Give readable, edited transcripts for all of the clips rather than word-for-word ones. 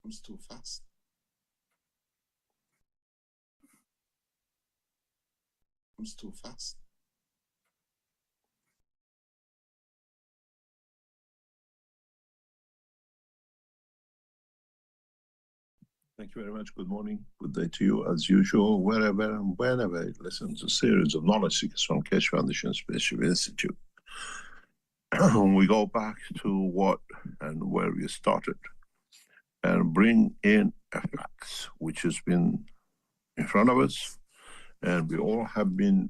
Comes too fast. Comes too fast. Thank you very much. Good morning. Good day to you, as usual, wherever and whenever you listen to a series of knowledge seekers from Keshe Foundation Spiritual Institute. We go back to what and where we started and bring in effects which has been in front of us and we all have been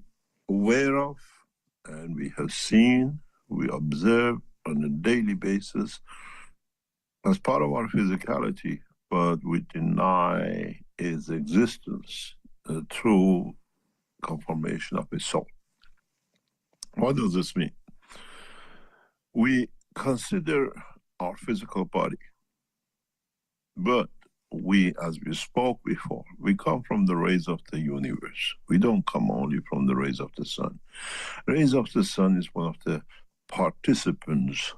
aware of, and we have seen, we observe on a daily basis as part of our physicality, but we deny its existence through conformation of a soul. What does this mean? We consider our physical body, but we, as we spoke before, we come from the rays of the universe. We don't come only from the rays of the sun. Rays of the sun is one of the participants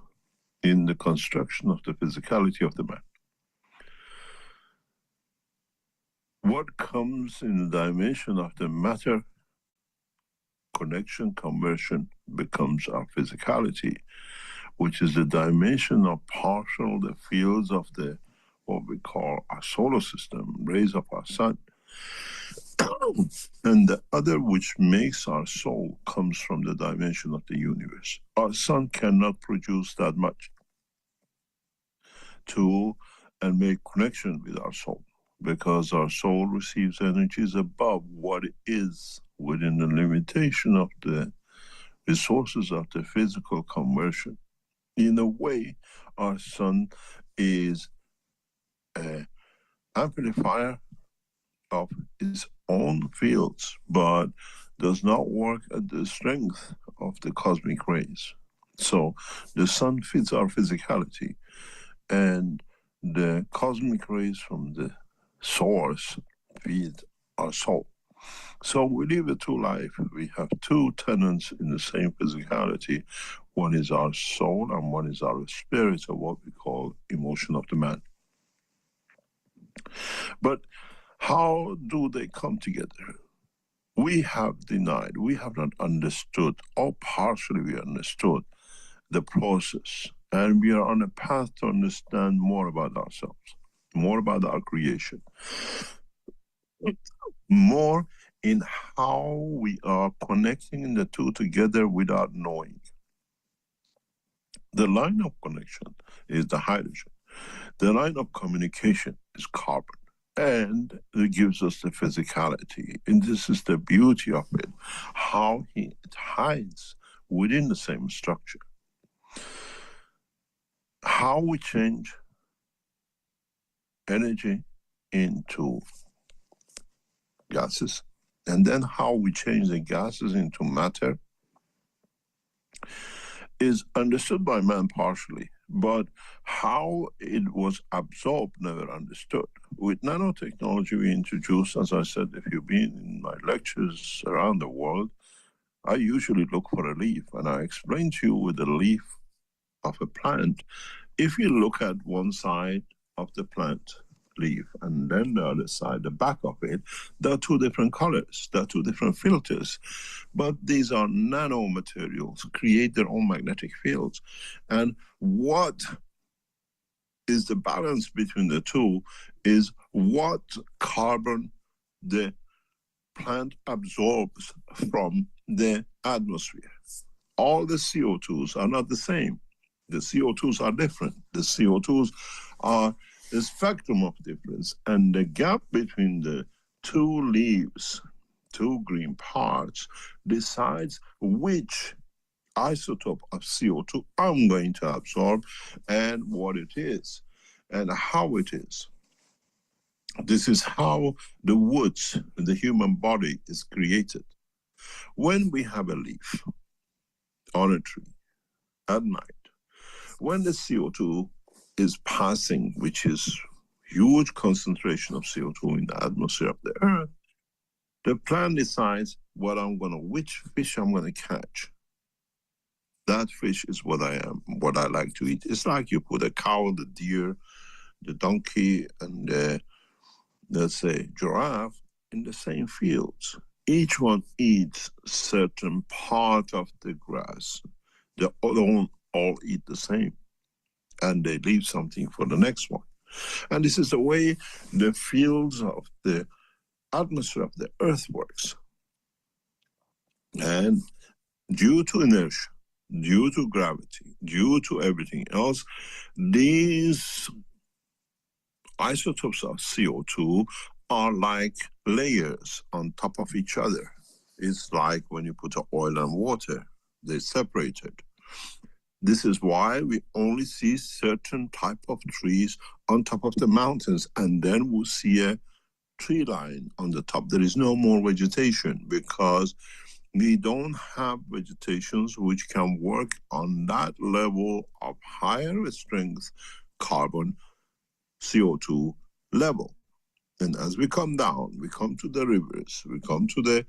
in the construction of the physicality of the man. What comes in the dimension of the matter, connection, conversion, becomes our physicality, which is the dimension of partial, the fields of the what we call our solar system, rays of our sun. And the other which makes our soul comes from the dimension of the universe. Our sun cannot produce that much to and make connection with our soul, because our soul receives energies above what it is within the limitation of the resources of the physical conversion. In a way, our sun is an amplifier of its own fields, but does not work at the strength of the cosmic rays. So the sun feeds our physicality, and the cosmic rays from the source feed our soul. So we live a two life. We have two tenants in the same physicality. One is our soul and one is our spirit, or what we call emotion of the man. But how do they come together? We have denied, we have not understood, or partially we understood the process, and we are on a path to understand more about ourselves, more about our creation, more in how we are connecting the two together without knowing. The line of connection is the hydrogen. The line of communication is carbon. And it gives us the physicality. And this is the beauty of it, how it hides within the same structure. How we change energy into gases, and then how we change the gases into matter is understood by man partially, but how it was absorbed, never understood. With nanotechnology we introduced, as I said, if you've been in my lectures around the world, I usually look for a leaf, and I explain to you with the leaf of a plant, if you look at one side of the plant leaf and then the other side, the back of it, there are two different colors, there are two different filters, but these are nanomaterials, create their own magnetic fields. And what is the balance between the two is what carbon the plant absorbs from the atmosphere. All the CO2s are not the same. The CO2s are different. The CO2s are a spectrum of difference, and the gap between the two leaves, two green parts, decides which isotope of CO2 I'm going to absorb and what it is and how it is. This is how the woods, the human body is created. When we have a leaf on a tree at night, when the CO2 is passing, which is huge concentration of CO2 in the atmosphere of the Earth, the plant decides which fish I'm going to catch. That fish is what I like to eat. It's like you put a cow, the deer, the donkey, and let's say giraffe in the same fields. Each one eats certain part of the grass. They don't all eat the same, and they leave something for the next one. And this is the way the fields of the atmosphere of the Earth works. And due to inertia, due to gravity, due to everything else, these isotopes of CO2 are like layers on top of each other. It's like when you put oil and water, they're separated. This is why we only see certain type of trees on top of the mountains, and then we'll see a tree line on the top. There is no more vegetation because we don't have vegetations which can work on that level of higher strength carbon CO2 level. And as we come down, we come to the rivers, we come to the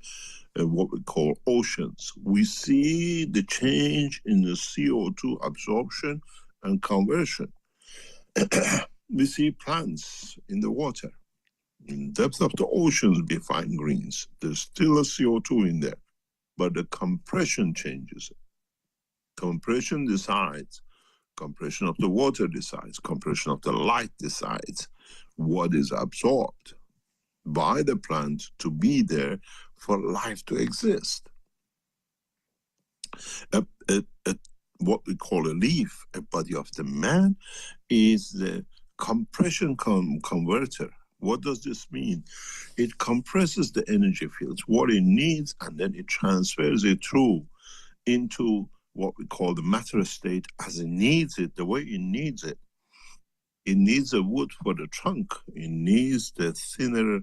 what we call oceans, we see the change in the CO2 absorption and conversion. We see plants in the water. In the depth of the oceans, we find greens. There's still a CO2 in there, but the compression changes. Compression decides. Compression of the water decides. Compression of the light decides what is absorbed by the plant to be there for life to exist. What we call a leaf, a body of the man, is the compression converter. What does this mean? It compresses the energy fields, what it needs, and then it transfers it through into what we call the matter state as it needs it, the way it needs it. It needs a wood for the trunk, it needs the thinner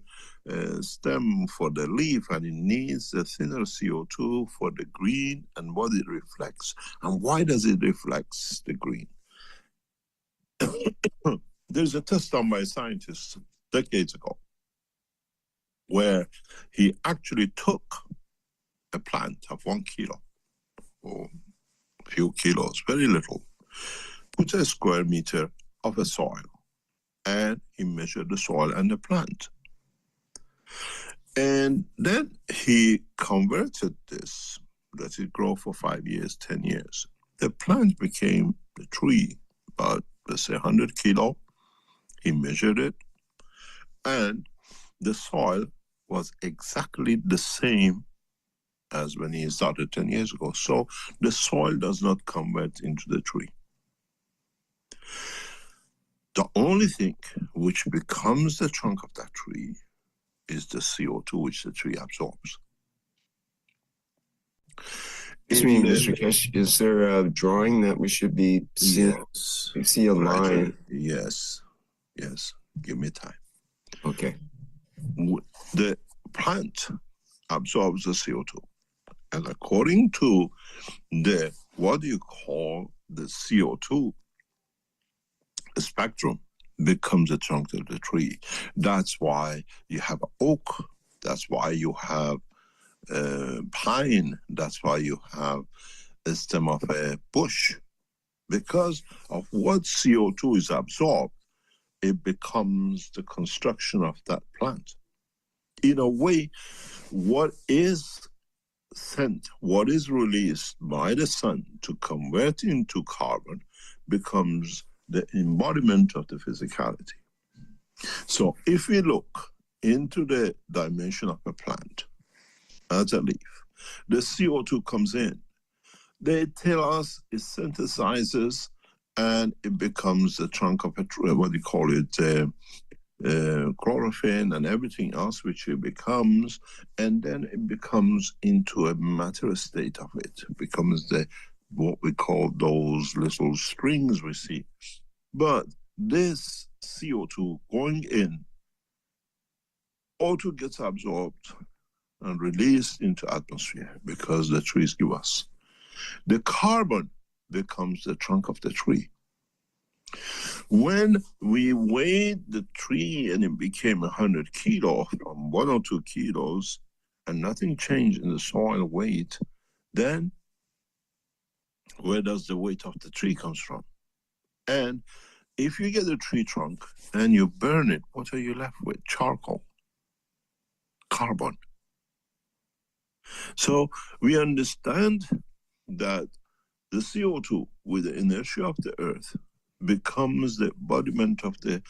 stem for the leaf, and it needs the thinner CO2 for the green and what it reflects. And why does it reflect the green? There's a test done by scientists decades ago where he actually took a plant of 1 kilo or a few kilos, very little, put a square meter of a soil, and he measured the soil and the plant. And then he converted this, let it grow for 5 years, 10 years. The plant became the tree, about, let's say, 100 kilo. He measured it, and the soil was exactly the same as when he started 10 years ago. So the soil does not convert into the tree. The only thing which becomes the trunk of that tree is the CO2 which the tree absorbs. Excuse me, Mr. Kesh, is there a drawing that we should be seeing? Yes. We see a line. Yes. Yes. Give me time. Okay. The plant absorbs the CO2. And according to the, what do you call the CO2 spectrum, becomes the trunk of the tree. That's why you have oak. That's why you have pine. That's why you have the stem of a bush. Because of what CO2 is absorbed, it becomes the construction of that plant. In a way, what is sent, what is released by the sun to convert into carbon becomes the embodiment of the physicality. So if we look into the dimension of a plant as a leaf, the CO2 comes in. They tell us it synthesizes and it becomes the trunk of a tree, what do you call it, chlorophyll and everything else which it becomes, and then it becomes into a matter state of it. It becomes the, what we call those little strings we see. But this CO2 going in, O2 gets absorbed and released into atmosphere because the trees give us. The carbon becomes the trunk of the tree. When we weighed the tree and it became 100 kilos from 1 or 2 kilos and nothing changed in the soil weight, then where does the weight of the tree comes from? And if you get a tree trunk and you burn it, what are you left with? Charcoal, carbon. So we understand that the CO2 with the inertia of the earth becomes the embodiment of the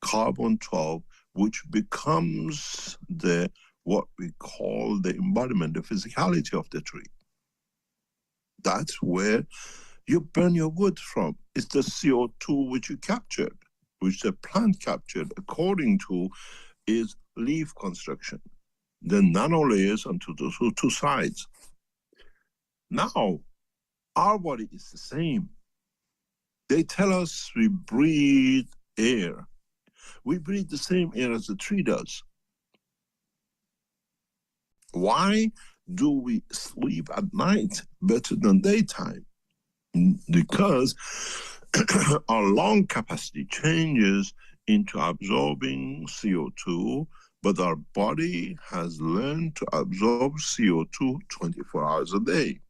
carbon-12, which becomes the what we call the embodiment, the physicality of the tree. That's where you burn your wood from. It's the CO2 which you captured, which the plant captured according to its leaf construction. The nanolayers onto the two sides. Now, our body is the same. They tell us we breathe air. We breathe the same air as the tree does. Why do we sleep at night better than daytime? Because our lung capacity changes into absorbing CO2, but our body has learned to absorb CO2 24 hours a day.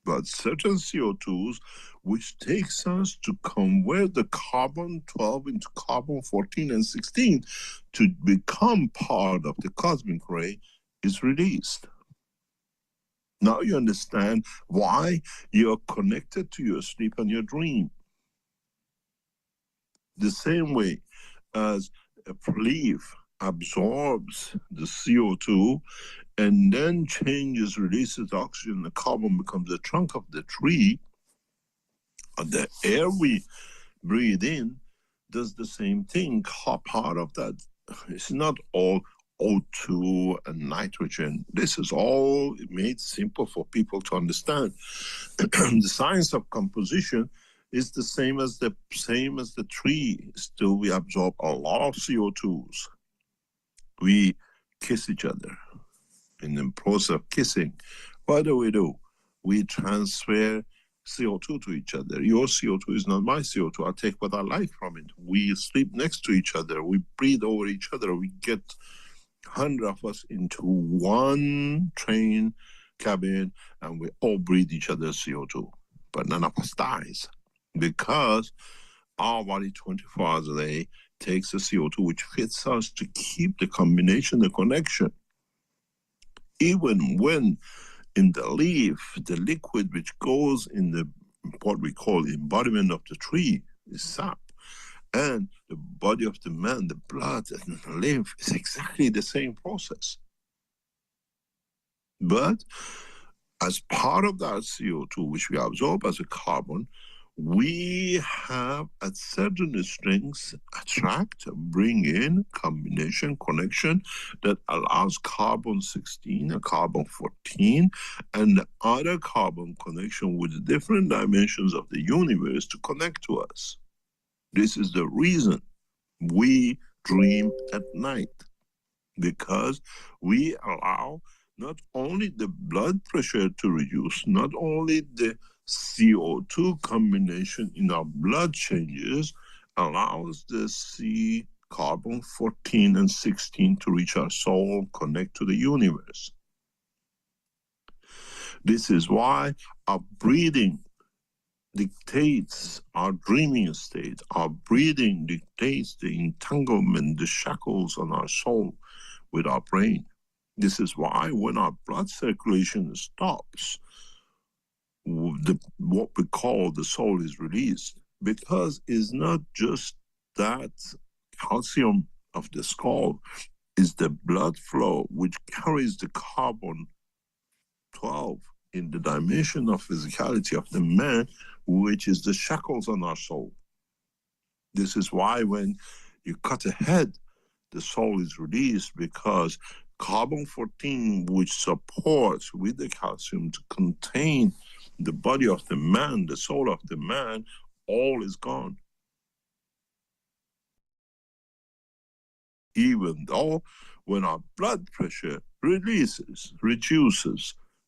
But certain CO2s, which takes us to convert the carbon-12 into carbon-14 and 16 to become part of the cosmic ray, is released. Now you understand why you're connected to your sleep and your dream. The same way as a leaf absorbs the CO2 and then changes, releases oxygen, the carbon becomes the trunk of the tree, the air we breathe in does the same thing. Part of that, it's not all O2 and nitrogen. This is all made simple for people to understand. The science of composition is the same as the tree. Still, we absorb a lot of CO2s. We kiss each other. In the process of kissing, what do? We transfer CO2 to each other. Your CO2 is not my CO2. I take what I like from it. We sleep next to each other. We breathe over each other. We get 100 of us into one train cabin and we all breathe each other's CO2. But none of us dies because our body 24 hours a day takes the CO2 which fits us to keep the combination, the connection. Even when in the leaf, the liquid which goes in the what we call the embodiment of the tree is sap. And the body of the man, the blood and the lymph is exactly the same process. But as part of that CO2 which we absorb as a carbon, we have at certain strengths attract, bring in combination connection that allows carbon-16 and carbon-14 and the other carbon connection with the different dimensions of the universe to connect to us. This is the reason we dream at night, because we allow not only the blood pressure to reduce, not only the CO2 combination in our blood changes, allows the C carbon 14 and 16 to reach our soul, connect to the universe. This is why our breathing dictates our dreaming state. Our breathing dictates the entanglement, the shackles on our soul with our brain. This is why when our blood circulation stops, what we call the soul is released, because it's not just that calcium of the skull, is the blood flow which carries the carbon 12 in the dimension of physicality of the man, which is the shackles on our soul. This is why when you cut a head, the soul is released, because carbon 14, which supports with the calcium to contain the body of the man, the soul of the man, all is gone. Even though when our blood pressure reduces,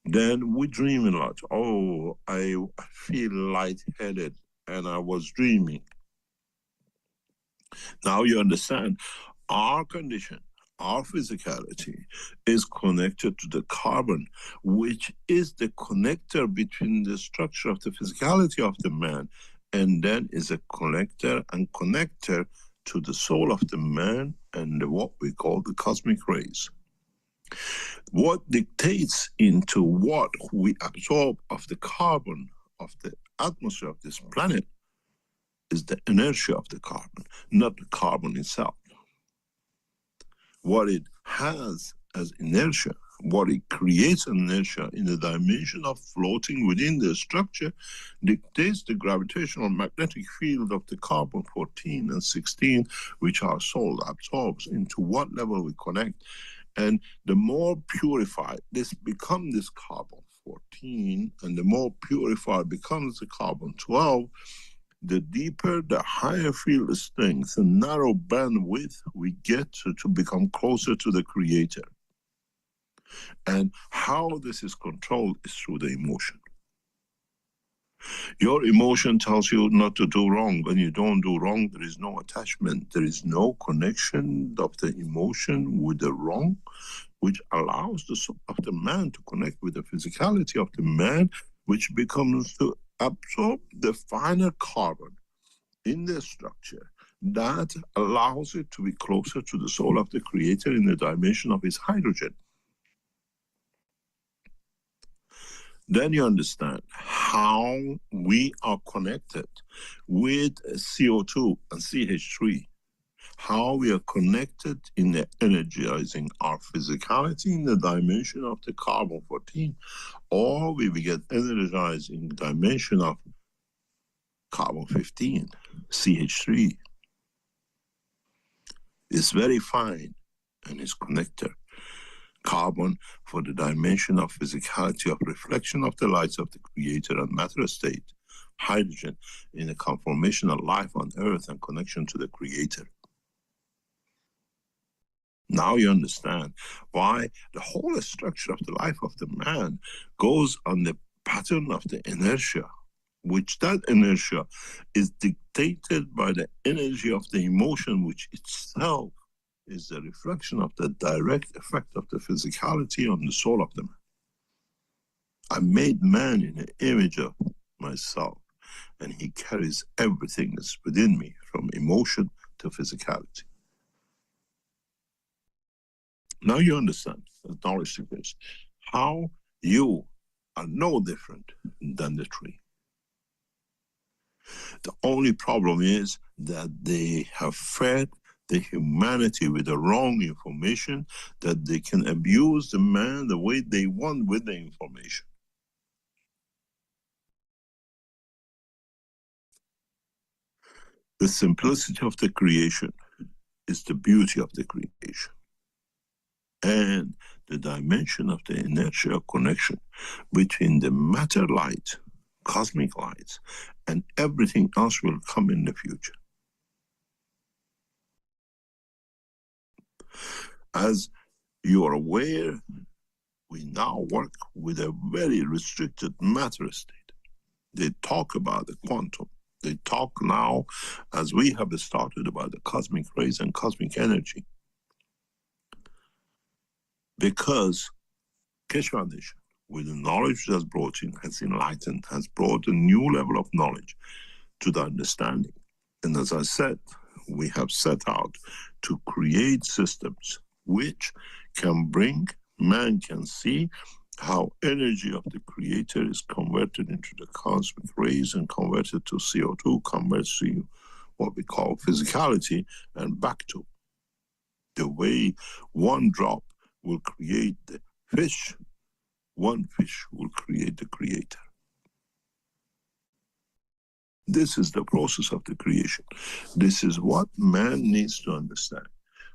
then we dream a lot. Oh, I feel lightheaded and I was dreaming. Now you understand our condition, our physicality is connected to the carbon, which is the connector between the structure of the physicality of the man, and then is a connector and connector to the soul of the man and what we call the cosmic rays. What dictates into what we absorb of the carbon of the atmosphere of this planet is the inertia of the carbon, not the carbon itself. What it has as inertia, what it creates inertia in the dimension of floating within the structure, dictates the gravitational magnetic field of the carbon 14 and 16, which our soul absorbs, into what level we connect. And the more purified this becomes, this carbon 14, and the more purified becomes the carbon 12, the deeper, the higher field strength and narrow bandwidth we get to become closer to the Creator. And how this is controlled is through the emotion. Your emotion tells you not to do wrong. When you don't do wrong, there is no attachment. There is no connection of the emotion with the wrong, which allows the soul of the man to connect with the physicality of the man, which becomes to absorb the finer carbon in the structure that allows it to be closer to the soul of the Creator in the dimension of his hydrogen. Then you understand how we are connected with CO2 and CH3, how we are connected in the energizing our physicality in the dimension of the carbon 14, or we get energized in the dimension of carbon 15, CH3. It's very fine and it's connector. Carbon for the dimension of physicality of reflection of the lights of the Creator and matter state. Hydrogen in the conformation of life on earth and connection to the Creator. Now you understand why the whole structure of the life of the man goes on the pattern of the inertia, which that inertia is dictated by the energy of the emotion, which itself is the reflection of the direct effect of the physicality on the soul of the man. I made man in the image of myself, and he carries everything that's within me, from emotion to physicality. Now you understand, knowledge seekers, how you are no different than the tree. The only problem is that they have fed the humanity with the wrong information, that they can abuse the man the way they want with the information. The simplicity of the creation is the beauty of the creation. And the dimension of the inertial connection between the matter light, cosmic lights, and everything else will come in the future. As you are aware, we now work with a very restricted matter state. They talk about the quantum. They talk now, as we have started, about the cosmic rays and cosmic energy. Because Keshe Foundation, with the knowledge it has brought in, has enlightened, has brought a new level of knowledge to the understanding. And as I said, we have set out to create systems which can bring, man can see how energy of the Creator is converted into the cosmic rays and converted to CO2, converts to what we call physicality, and back to the way one drop will create the fish, one fish will create the Creator. This is the process of the creation. This is what man needs to understand.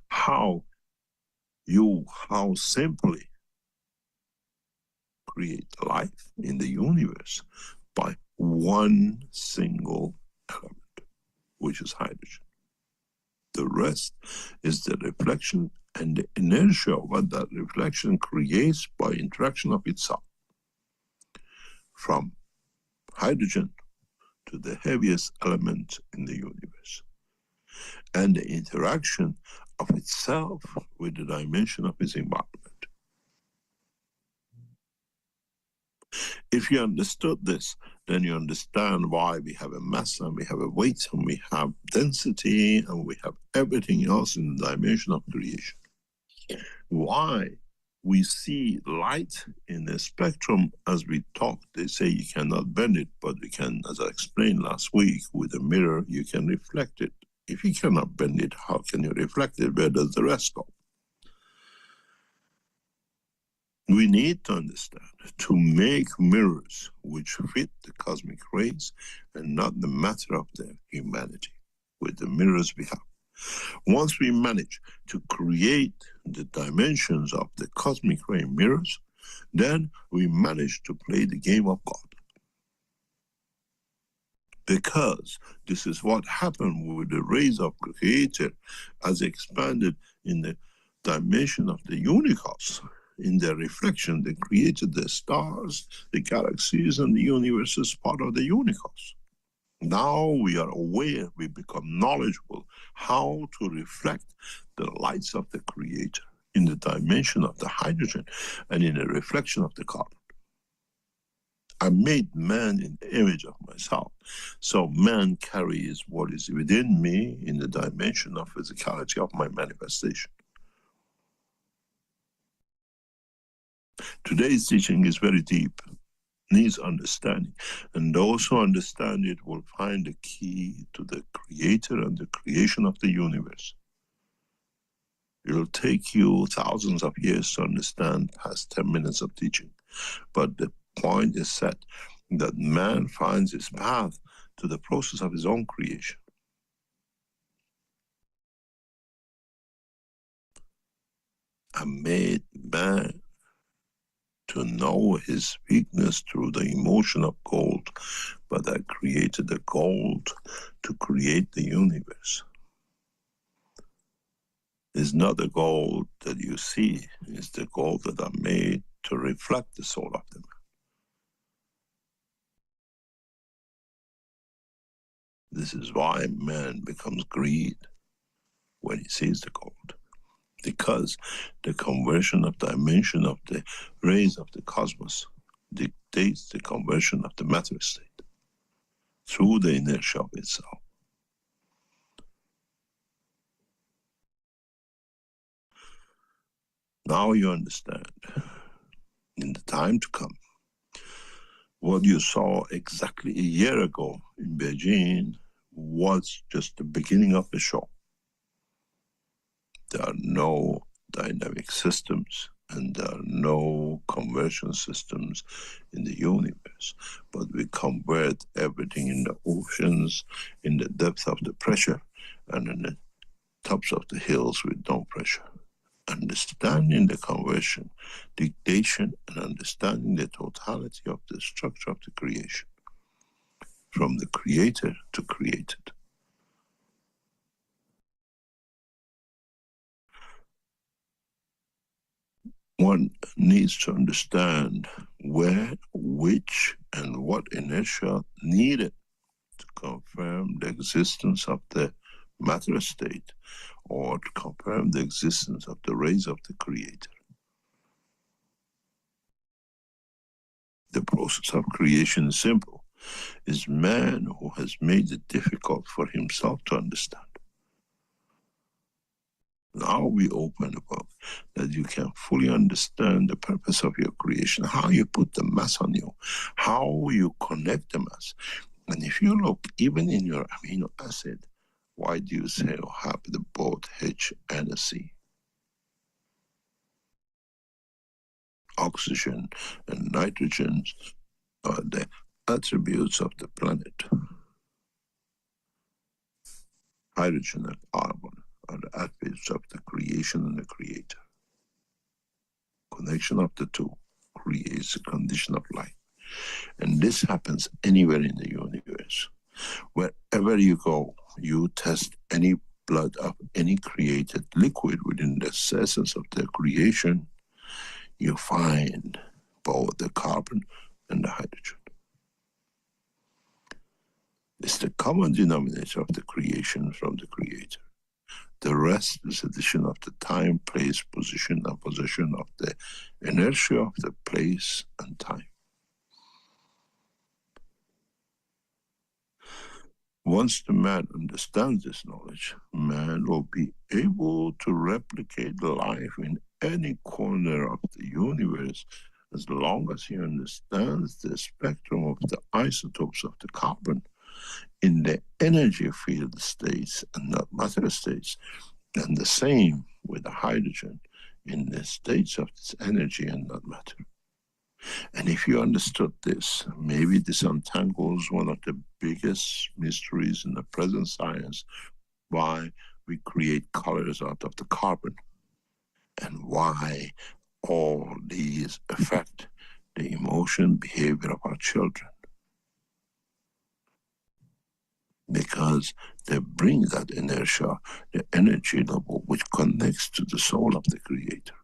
How simply create life in the universe by one single element, which is hydrogen. The rest is the reflection and the inertia of what that reflection creates by interaction of itself. From hydrogen to the heaviest element in the universe. and the interaction of itself with the dimension of its environment. If you understood this, then you understand why we have a mass and we have a weight and we have density and we have everything else in the dimension of creation. Why we see light in the spectrum as we talk. They say you cannot bend it, but we can, as I explained last week, with a mirror, you can reflect it. If you cannot bend it, how can you reflect it? Where does the rest go? We need to understand, to make mirrors which fit the cosmic rays and not the matter of the humanity, with the mirrors we have. Once we manage to create the dimensions of the cosmic ray mirrors, then we manage to play the game of God. Because this is what happened with the rays of the Creator as expanded in the dimension of the unicos. In their reflection, they created the stars, the galaxies, and the universe as part of the unicos. Now we are aware, we become knowledgeable how to reflect the lights of the Creator in the dimension of the hydrogen and in the reflection of the carbon. I made man in the image of myself. So man carries what is within me in the dimension of physicality of my manifestation. Today's teaching is very deep, needs understanding. And those who understand it will find the key to the Creator and the creation of the universe. It will take you thousands of years to understand past 10 minutes of teaching. But the point is set that man finds his path to the process of his own creation. I made man to know his weakness through the emotion of gold, but I created the gold to create the universe. It's not the gold that you see, it's the gold that I made to reflect the soul of the man. This is why man becomes greed when he sees the gold. Because the conversion of dimension of the rays of the cosmos dictates the conversion of the matter state through the inertia of itself. Now you understand, in the time to come, what you saw exactly a year ago in Beijing was just the beginning of the show. There are no dynamic systems and there are no conversion systems in the universe, but we convert everything in the oceans, in the depth of the pressure, and in the tops of the hills with no pressure. Understanding the conversion, dictation, and understanding the totality of the structure of the creation, from the Creator to created. One needs to understand where, which, and what inertia needed to confirm the existence of the matter state, or to confirm the existence of the rays of the Creator. The process of creation is simple. It's man who has made it difficult for himself to understand. Now we open a book that you can fully understand the purpose of your creation, how you put the mass on you, how you connect the mass. And if you look even in your amino acid, why do you say you have the both H and a C? Oxygen and nitrogen are the attributes of the planet. Hydrogen and carbon are the attributes of the creation and the Creator. Connection of the two creates a condition of life. And this happens anywhere in the universe. Wherever you go, you test any blood of any created liquid within the essence of the creation, you find both the carbon and the hydrogen. It's the common denominator of the creation from the Creator. The rest is addition of the time, place, position, and possession of the inertia of the place and time. Once the man understands this knowledge, man will be able to replicate life in any corner of the universe as long as he understands the spectrum of the isotopes of the carbon in the energy field states and not matter states, and the same with the hydrogen in the states of its energy and not matter. And if you understood this, maybe this untangles one of the biggest mysteries in the present science, why we create colors out of the carbon, and why all these affect the emotion, behavior of our children. Because they bring that inertia, the energy level, which connects to the soul of the Creator.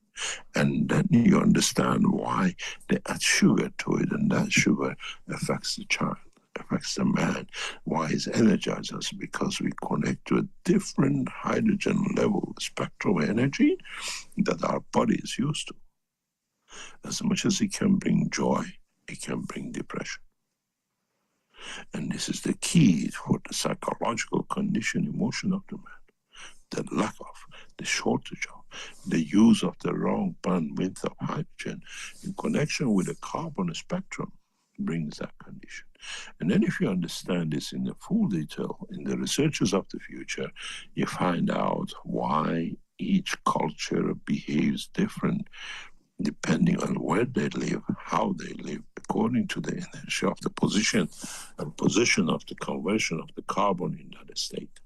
And then you understand why they add sugar to it, and that sugar affects the child, affects the man. Why it energizes us? Because we connect to a different hydrogen level, spectral energy that our body is used to. As much as it can bring joy, it can bring depression. And this is the key for the psychological condition, emotion of the man. The lack of, the shortage of, the use of the wrong bandwidth of hydrogen in connection with the carbon spectrum brings that condition. And then if you understand this in the full detail, in the researches of the future, you find out why each culture behaves different depending on where they live, how they live, according to the inertia of the position and position of the conversion of the carbon in that state.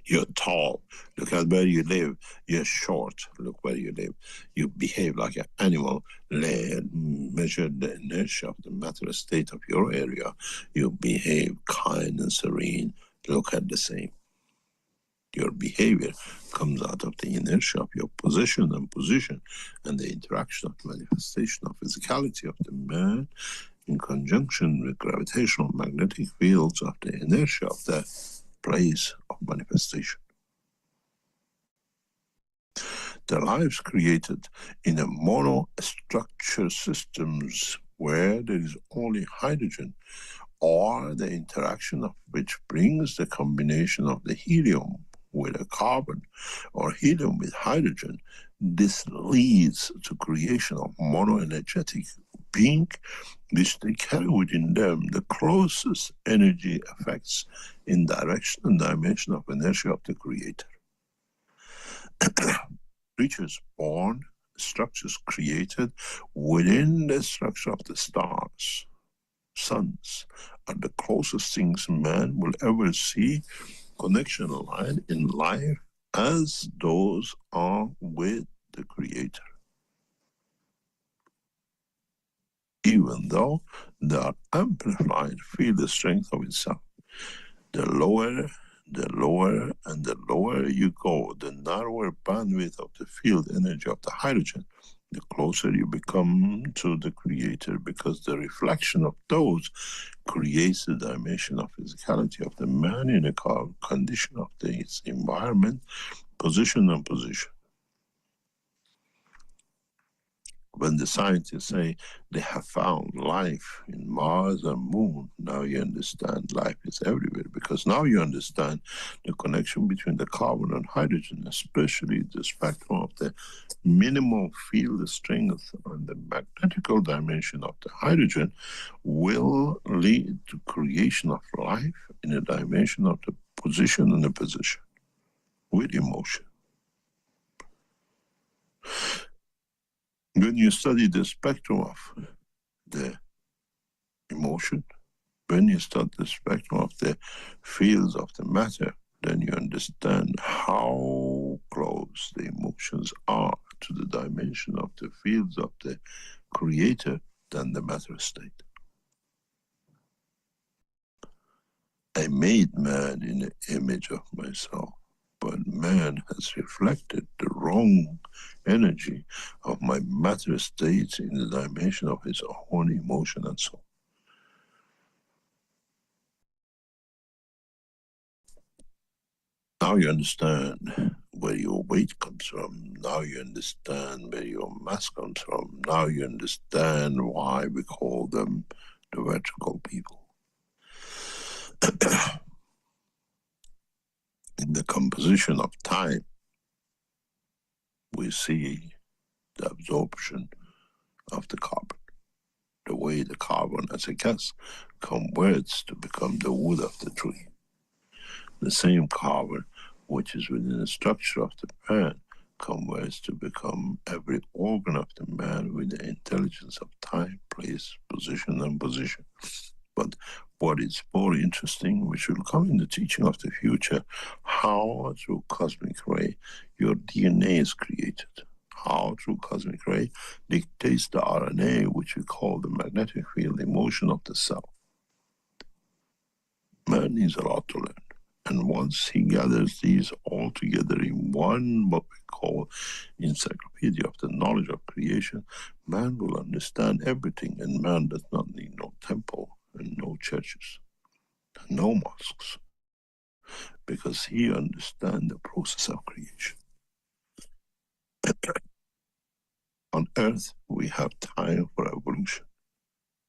You're tall, look at where you live. You're short, look where you live. You behave like an animal, measure the inertia of the matter state of your area. You behave kind and serene, look at the same. Your behavior comes out of the inertia of your position and the interaction of manifestation of physicality of the man in conjunction with gravitational magnetic fields of the inertia of the place of manifestation. The lives created in a monostructure systems where there is only hydrogen, or the interaction of which brings the combination of the helium with a carbon or helium with hydrogen, this leads to creation of monoenergetic being, which they carry within them the closest energy effects in direction and dimension of inertia of the Creator. Creatures born, structures created within the structure of the stars, suns, are the closest things man will ever see connection line in life as those are with the Creator. Even though they are amplified, feel the strength of itself. The lower, and the lower you go, the narrower bandwidth of the field energy of the hydrogen, the closer you become to the Creator, because the reflection of those creates the dimension of physicality of the man in a condition of its environment, position and position. When the scientists say they have found life in Mars and Moon, now you understand life is everywhere, because now you understand the connection between the carbon and hydrogen, especially the spectrum of the minimal field strength and the magnetical dimension of the hydrogen will lead to creation of life in a dimension of the position and the position with emotion. When you study the spectrum of the emotion, when you study the spectrum of the fields of the matter, then you understand how close the emotions are to the dimension of the fields of the Creator than the matter state. I made man in the image of myself, but man has reflected the wrong energy of my matter states in the dimension of his own emotion and soul. Now you understand where your weight comes from. Now you understand where your mass comes from. Now you understand why we call them the vertical people. In the composition of time, we see the absorption of the carbon, the way the carbon as a gas converts to become the wood of the tree. The same carbon which is within the structure of the man converts to become every organ of the man with the intelligence of time, place, position, and position. But what is more interesting, which will come in the teaching of the future, how through cosmic ray your DNA is created. How through cosmic ray dictates the RNA, which we call the magnetic field in motion of the cell. Man needs a lot to learn. And once he gathers these all together in one, what we call encyclopedia of the knowledge of creation, man will understand everything, and man does not need no temple and no churches, and no mosques, because he understands the process of creation. On earth, we have time for evolution.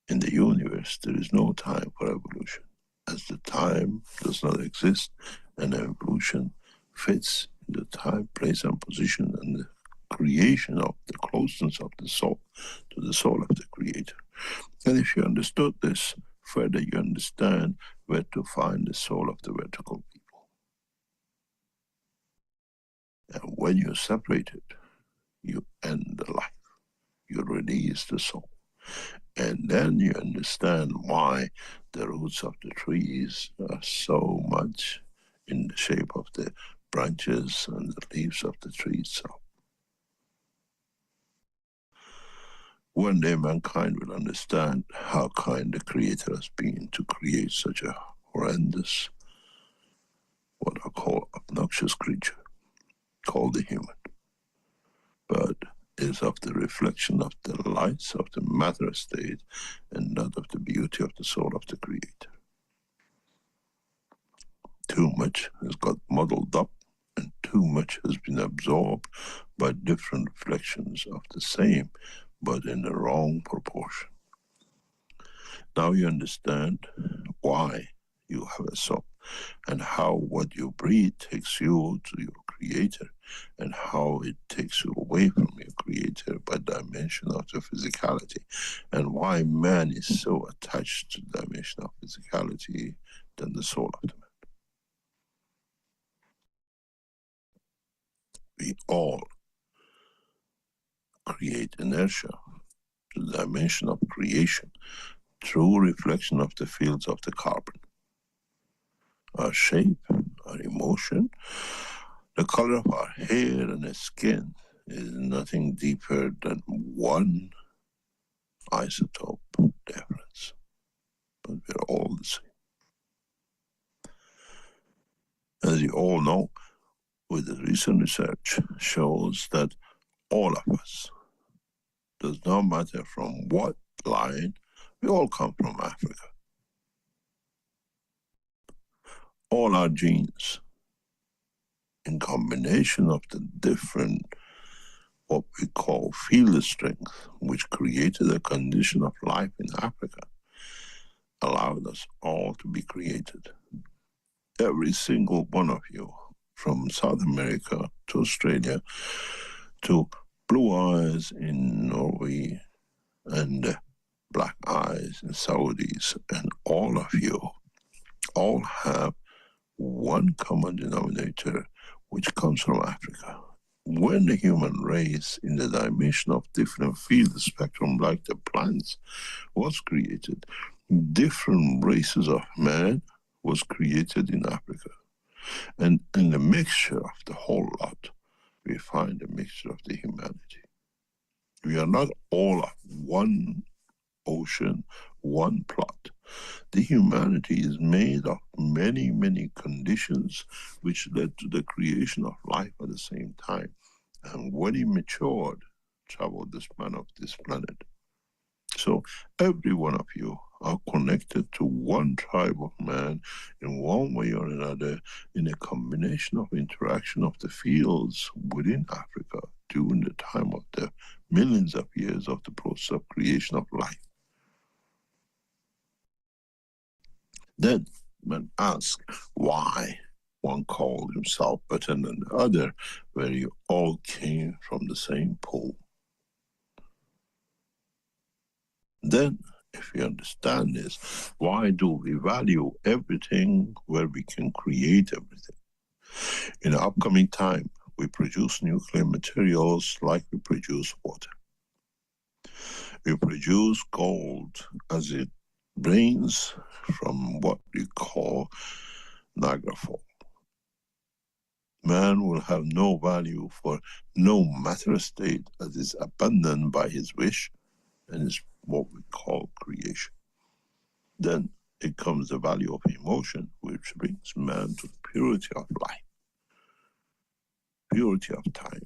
In the universe, there is no time for evolution, as the time does not exist, and evolution fits in the time, place, and position, and the creation of the closeness of the soul to the soul of the Creator. And if you understood this, further you understand where to find the soul of the vertical people. And when you separate it, you end the life. You release the soul. And then you understand why the roots of the trees are so much in the shape of the branches and the leaves of the tree itself. One day mankind will understand how kind the Creator has been to create such a horrendous, what I call obnoxious creature, called the human. But is of the reflection of the lights of the matter state and not of the beauty of the soul of the Creator. Too much has got muddled up, and too much has been absorbed by different reflections of the same, but in the wrong proportion. Now you understand why you have a soul, and how what you breathe takes you to your Creator, and how it takes you away from your Creator by dimension of the physicality, and why man is so attached to the dimension of physicality than the soul of the man. We all create inertia to the dimension of creation through reflection of the fields of the carbon. Our shape, our emotion, the color of our hair and the skin is nothing deeper than one isotope difference. But we're all the same. As you all know, with the recent research shows that all of us, does not matter from what line, we all come from Africa. All our genes, in combination of the different, what we call field strength, which created a condition of life in Africa, allowed us all to be created. Every single one of you, from South America to Australia, to blue eyes in Norway, and black eyes in Saudis, and all of you, all have one common denominator, which comes from Africa. When the human race, in the dimension of different field spectrum, like the plants, was created, different races of man was created in Africa. And in the mixture of the whole lot, we find a mixture of the humanity. We are not all of one ocean, one plot. The humanity is made of many, many conditions which led to the creation of life at the same time. And when he matured, traveled the span of this planet. So every one of you are connected to one tribe of man in one way or another, in a combination of interaction of the fields within Africa during the time of the millions of years of the process of creation of life. Then when asked why one called himself better than the other, where you all came from the same pool. Then, if we understand this, why do we value everything where we can create everything? In the upcoming time, we produce nuclear materials like we produce water. We produce gold as it rains from what we call Niagara Falls. Man will have no value for no matter state as is abandoned by his wish and is what we call creation. Then it comes the value of emotion, which brings man to purity of life, purity of time,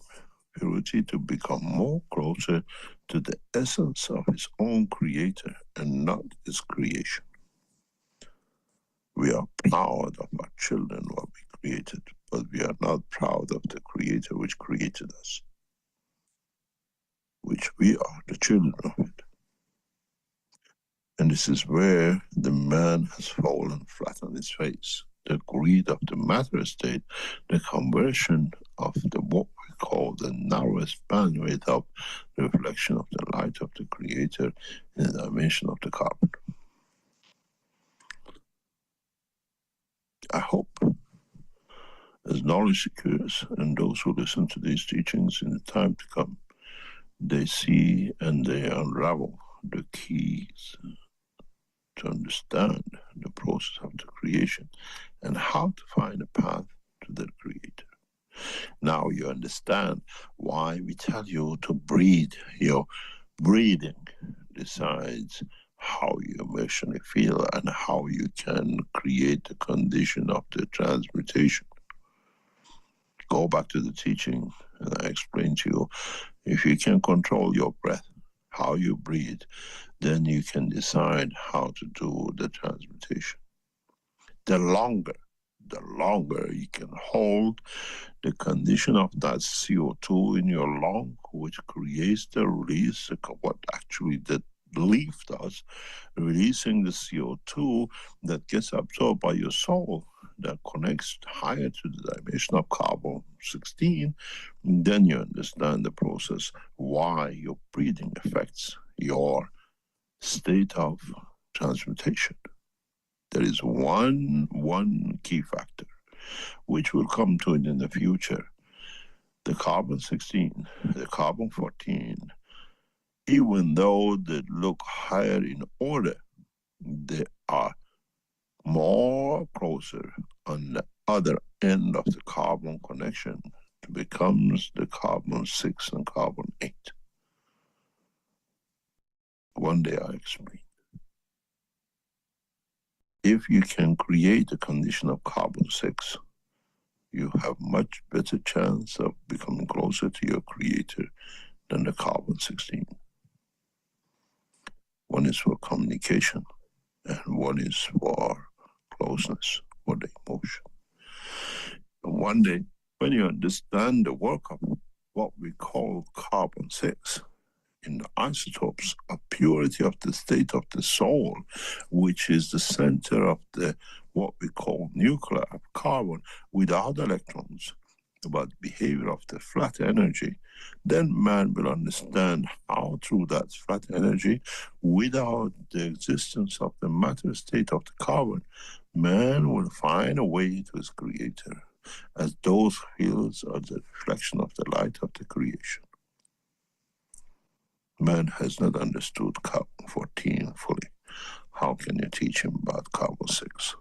purity to become more closer to the essence of his own creator and not his creation. We are proud of our children, what we created, but we are not proud of the creator which created us, which we are the children of it. And this is where the man has fallen flat on his face. The greed of the matter state, the conversion of the what we call the narrowest bandwidth of the reflection of the light of the creator in the dimension of the carbon. I hope as knowledge secures and those who listen to these teachings in the time to come, they see and they unravel the keys to understand the process of the creation and how to find a path to the creator. Now you understand why we tell you to breathe. Your breathing decides how you emotionally feel and how you can create the condition of the transmutation. Go back to the teaching and I explain to you, if you can control your breath, how you breathe, then you can decide how to do the transmutation. The longer you can hold the condition of that CO2 in your lung, which creates the release, what actually the leaf does, releasing the CO2 that gets absorbed by your soul, that connects higher to the dimension of carbon-16, then you understand the process, why your breathing affects your state of transmutation. There is one key factor, which will come to it in the future. The carbon-16, the carbon-14, even though they look higher in order, they are more closer on the other end of the carbon connection to becomes the carbon-6 and carbon-8. One day I explain. If you can create a condition of carbon-6, you have much better chance of becoming closer to your creator than the carbon-16. One is for communication and one is for closeness, for the emotion. And one day, when you understand the work of what we call carbon-6, in the isotopes of purity of the state of the soul, which is the center of the what we call nuclear of carbon without electrons, about the behavior of the flat energy, then man will understand how through that flat energy, without the existence of the matter state of the carbon, man will find a way to his creator, as those fields are the reflection of the light of the creation. Man has not understood carbon-14 fully. How can you teach him about carbon-6?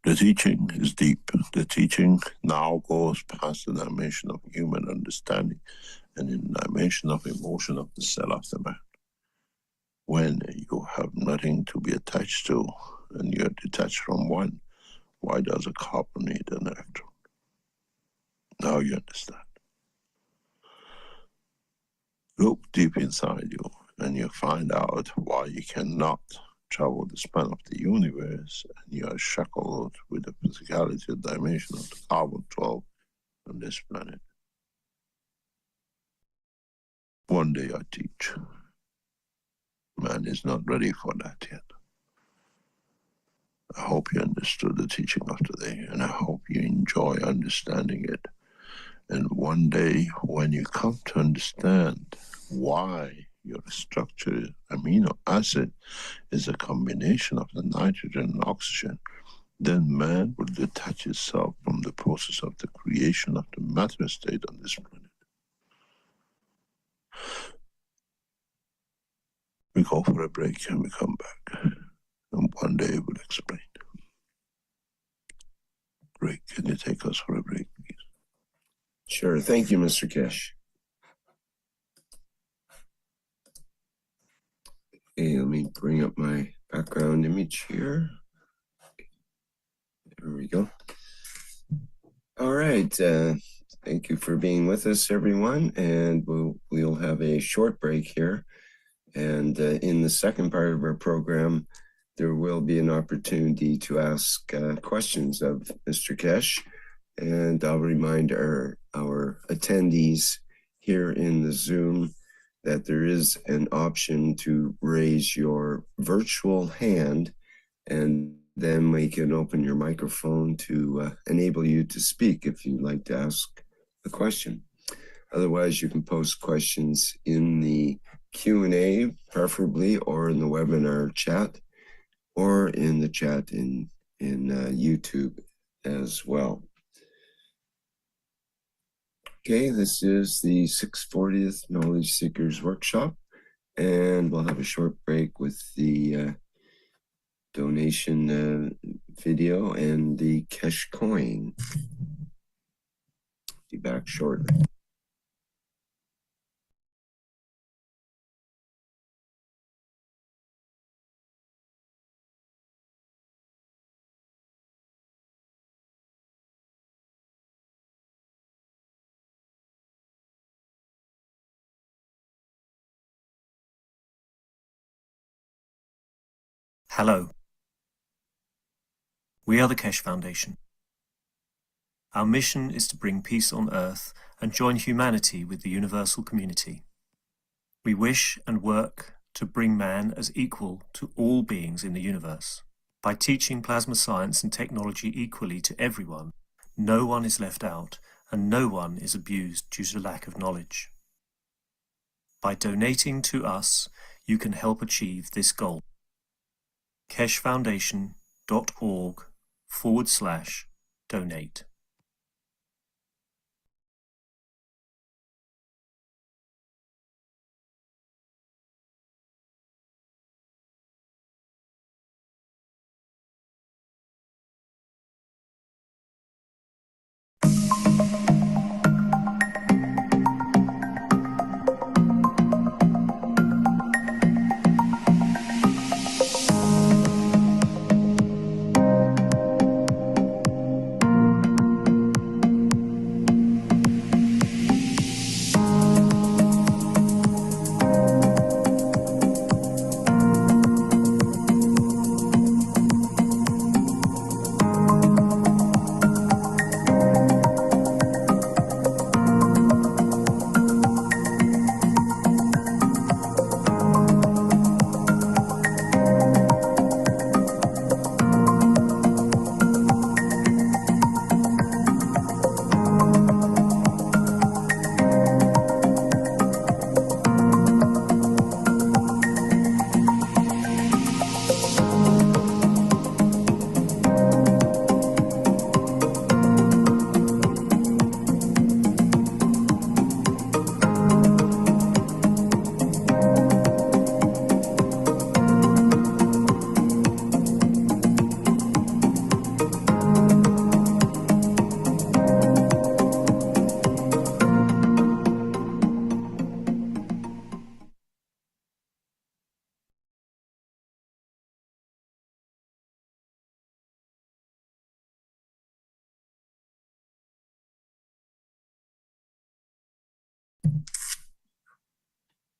The teaching is deep. The teaching now goes past the dimension of human understanding and in the dimension of emotion of the cell of the man. When you have nothing to be attached to and you're detached from one, why does a carbon need an electron? Now you understand. look deep inside you and you find out why you cannot travel the span of the universe, and you are shackled with the physicality dimension of the carbon-12 on this planet. One day I teach. Man is not ready for that yet. I hope you understood the teaching of today, and I hope you enjoy understanding it. And one day, when you come to understand why your structure, amino acid, is a combination of the nitrogen and oxygen, then man will detach itself from the process of the creation of the matter state on this planet. We go for a break and we come back. And one day we'll explain. Great. Can you take us for a break, please? Sure. Thank you, Mr. Kesh. Okay, let me bring up my background image here. There we go. All right. Thank you for being with us, everyone. And we'll have a short break here. And in the second part of our program, there will be an opportunity to ask questions of Mr. Kesh. And I'll remind our attendees here in the Zoom that there is an option to raise your virtual hand, and then we can open your microphone to enable you to speak if you'd like to ask a question. Otherwise, you can post questions in the Q&A, preferably, or in the webinar chat, or in the chat in YouTube as well. Okay, this is the 640th Knowledge Seekers Workshop, and we'll have a short break with the donation video and the Kesh coin. Be back shortly. Hello. We are the Kesh Foundation. Our mission is to bring peace on Earth and join humanity with the universal community. We wish and work to bring man as equal to all beings in the universe. By teaching plasma science and technology equally to everyone, no one is left out and no one is abused due to lack of knowledge. By donating to us, you can help achieve this goal. keshfoundation.org/donate.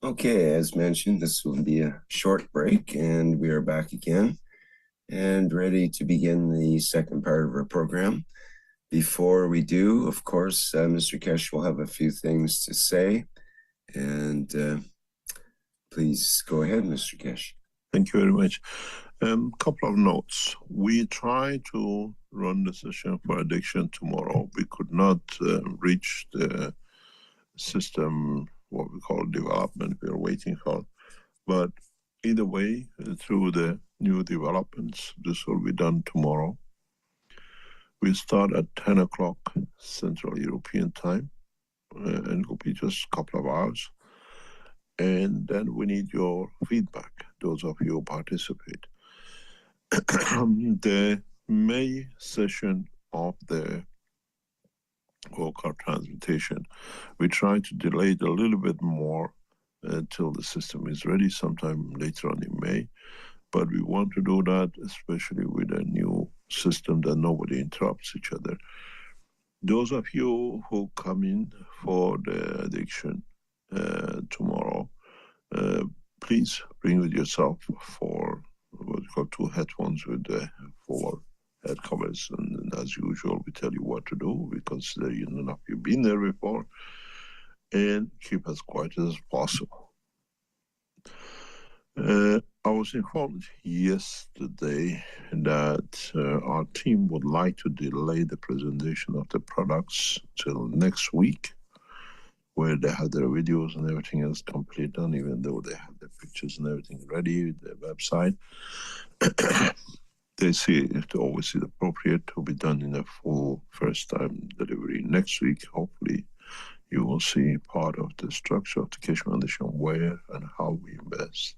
Okay, as mentioned, this will be a short break, and we are back again and ready to begin the second part of our program. Before we do, of course, Mr. Kesh will have a few things to say, and please go ahead, Mr. Kesh. Thank you very much. Couple of notes. We try to run the session for addiction tomorrow. We could not reach the system, what we call development, we are waiting for. But either way, through the new developments, this will be done tomorrow. We start at 10 o'clock Central European time, and it will be just a couple of hours. And then we need your feedback, those of you who participate. The May session of the vocal transmutation, we try to delay it a little bit more until the system is ready sometime later on in May. But we want to do that, especially with a new system that nobody interrupts each other. Those of you who come in for the addiction tomorrow, please bring with yourself for what we call 2 headphones with the 4 head covers, and as usual we tell you what to do. We consider you none of you been there before, and keep as quiet as possible. I was informed yesterday that our team would like to delay the presentation of the products till next week, where they have their videos and everything else complete done, even though they have the pictures and everything ready, the website. They see if they always see it appropriate to be done in a full first time delivery next week. Hopefully you will see part of the structure of the Keshe Foundation, where and how we invest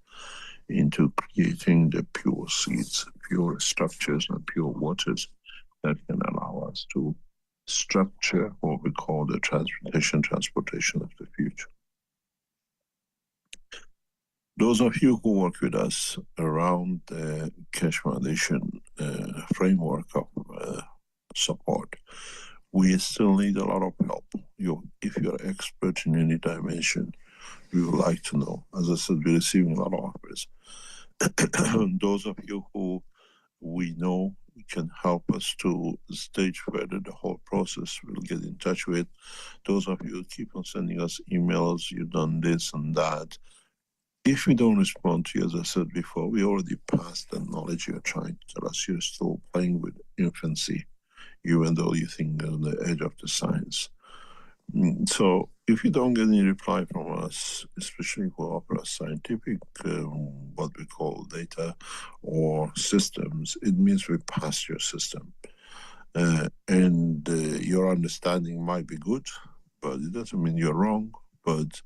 into creating the pure seeds, pure structures and pure waters that can allow us to structure what we call the transportation of the future. Those of you who work with us around the Keshe Foundation framework of support, we still need a lot of help. If you're an expert in any dimension, we would like to know. As I said, we're receiving a lot of offers. Those of you who we know can help us to stage further the whole process, we'll get in touch with. Those of you who keep on sending us emails, you've done this and that. If we don't respond to you, as I said before, we already passed the knowledge you're trying to tell us. You're still playing with infancy, even though you think you're on the edge of the science. So if you don't get any reply from us, especially if we offer us scientific, what we call data or systems, it means we passed your system. And your understanding might be good, but it doesn't mean you're wrong. But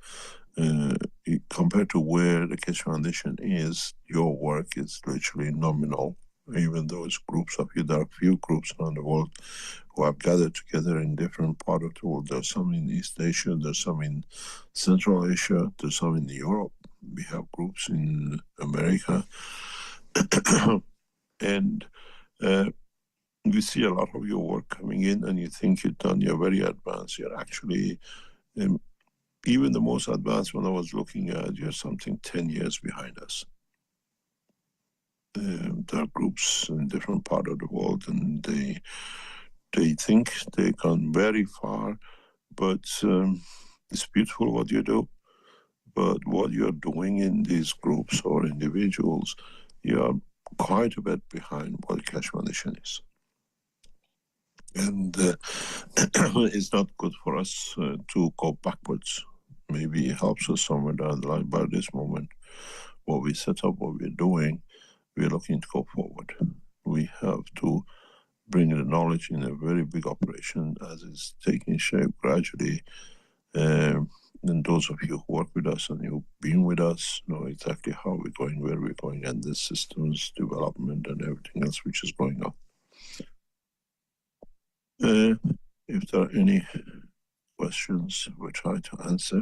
compared to where the Keshe Foundation is, your work is literally nominal, even though it's groups of you. There are few groups around the world who have gathered together in different parts of the world. There's some in East Asia, there's some in Central Asia, there's some in Europe. We have groups in America. And we see a lot of your work coming in, and you think you've done, you're very advanced. You're actually, even the most advanced one I was looking at, you're something 10 years behind us. There are groups in different parts of the world, and they think they've gone very far, but it's beautiful what you do. But what you're doing in these groups or individuals, you're quite a bit behind what Keshe Foundation is. And it's not good for us to go backwards. Maybe it helps us somewhere down the line, but at this moment, what we set up, what we're doing, we're looking to go forward. We have to bring the knowledge in a very big operation as it's taking shape gradually. And those of you who work with us and you've been with us know exactly how we're going, where we're going, and the systems development and everything else which is going on. If there are any questions, we'll try to answer,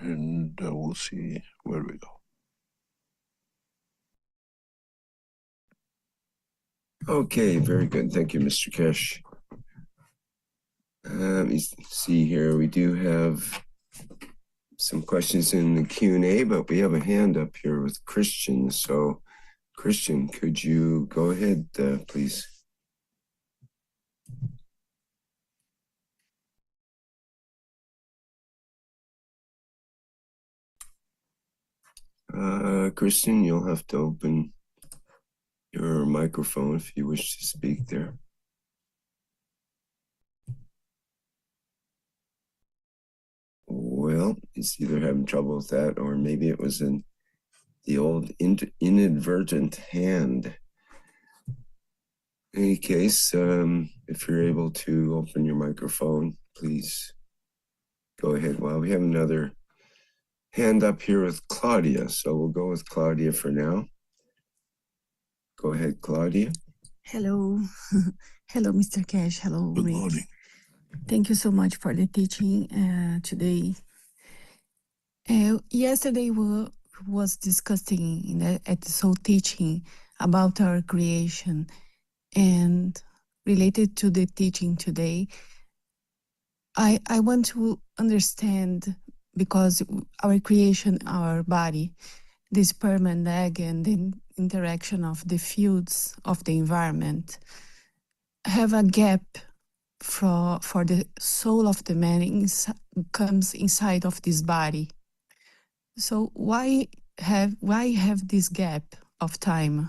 and we'll see where we go. Okay, very good. Thank you, Mr. Kesh. Let me see here. We do have some questions in the Q&A, but we have a hand up here with Christian. So, Christian, could you go ahead, please? Christian, you'll have to open your microphone if you wish to speak there. Well, he's either having trouble with that, or maybe it was in the old inadvertent hand. In any case, if you're able to open your microphone, please go ahead. Well, we have another hand up here with Claudia, so we'll go with Claudia for now. Go ahead, Claudia. Hello. Hello, Mr. Cash. Hello, Good Rick. morning. Thank you so much for the teaching today. Yesterday we was discussing at the soul teaching about our creation, and related to the teaching today, I want to understand, because our creation, our body, the sperm and egg, and the interaction of the fields of the environment have a gap for the soul of the man comes inside of this body. So why have this gap of time?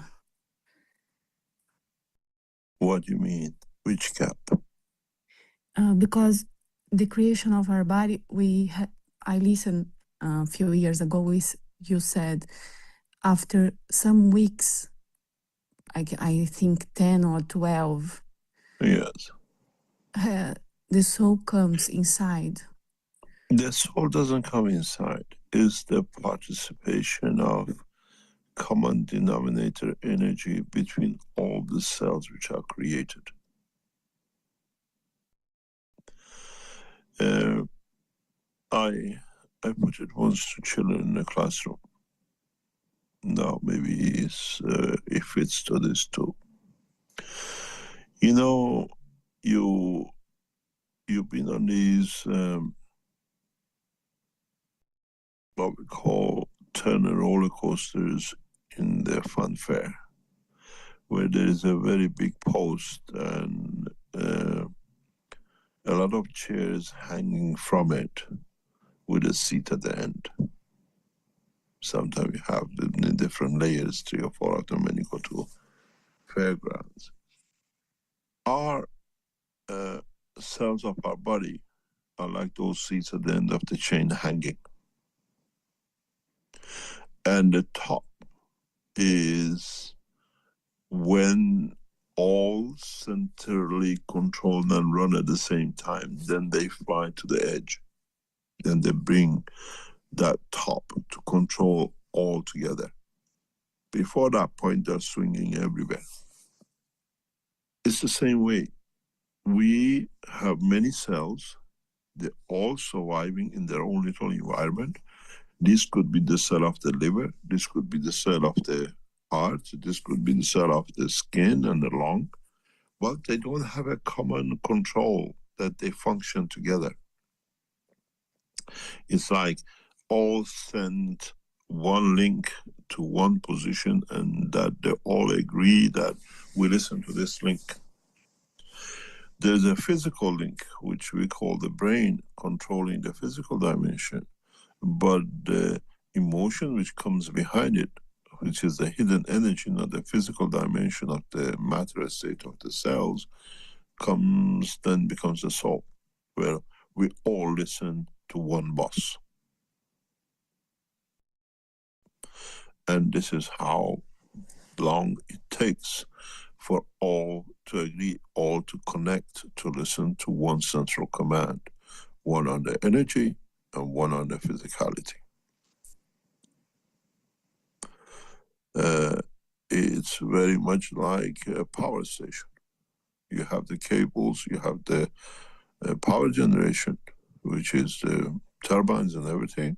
What do you mean? Which gap? Because the creation of our body, I listened a few years ago. You said after some weeks, I think 10 or 12. Yes. The soul comes inside. The soul doesn't come inside. It's the participation of common denominator energy between all the cells which are created. I put it once to children in the classroom. Now maybe it fits to this too. You know, you've been on these what we call Turner roller coasters in the fun fair, where there is a very big post and a lot of chairs hanging from it with a seat at the end. Sometimes you have them in different layers, 3 or 4 of them when you go to fairgrounds. Our cells of our body are like those seats at the end of the chain hanging. And the top is when all centrally controlled and run at the same time, then they fly to the edge. Then they bring that top to control all together. Before that point, they're swinging everywhere. It's the same way. We have many cells. They're all surviving in their own little environment. This could be the cell of the liver. This could be the cell of the heart. This could be the cell of the skin and the lung. But they don't have a common control that they function together. It's like all send one link to one position, and that they all agree that we listen to this link. There's a physical link, which we call the brain, controlling the physical dimension. But the emotion which comes behind it, which is the hidden energy, not the physical dimension of the matter state of the cells, then becomes the soul, where we all listen to one boss. And this is how long it takes for all to agree, all to connect, to listen to one central command, one on the energy and one on the physicality. It's very much like a power station. You have the cables, you have the power generation, which is the turbines and everything.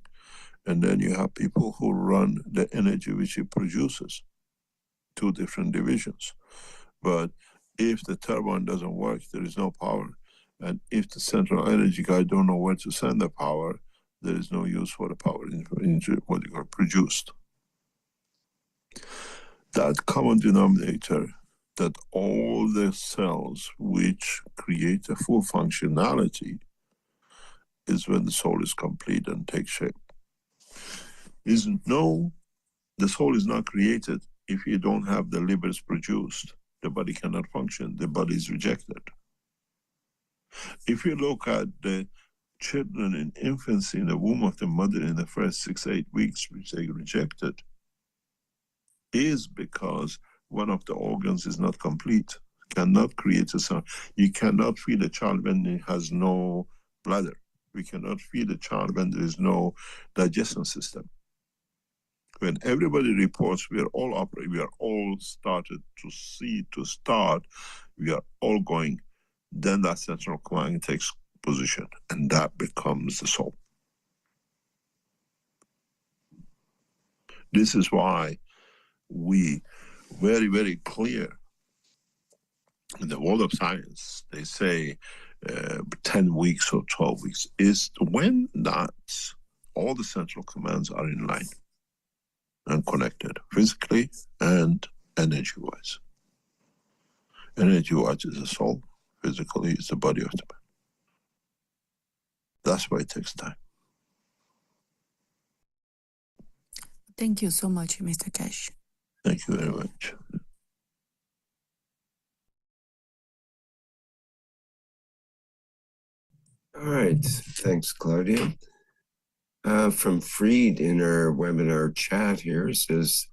And then you have people who run the energy which it produces, 2 different divisions. But if the turbine doesn't work, there is no power. And if the central energy guy don't know where to send the power, there is no use for the power into what you call produced. That common denominator, that all the cells which create a full functionality, is when the soul is complete and takes shape. The soul is not created if you don't have the livers produced. The body cannot function. The body is rejected. If you look at the children in infancy in the womb of the mother in the first 6-8 weeks, which they rejected, is because one of the organs is not complete, cannot create a sound. You cannot feed a child when it has no bladder. We cannot feed a child when there is no digestion system. When everybody reports we are all operating, we are all started to start, we are all going, then that central command takes position, and that becomes the soul. This is why we very, very clear in the world of science, they say 10 weeks or 12 weeks is when that all the central commands are in line and connected physically and energy-wise. Energy-wise is the soul, physically is the body of the man. That's why it takes time. Thank you so much, Mr. Keshe. Thank you very much. All right, thanks, Claudia. From Freed in our webinar chat here says,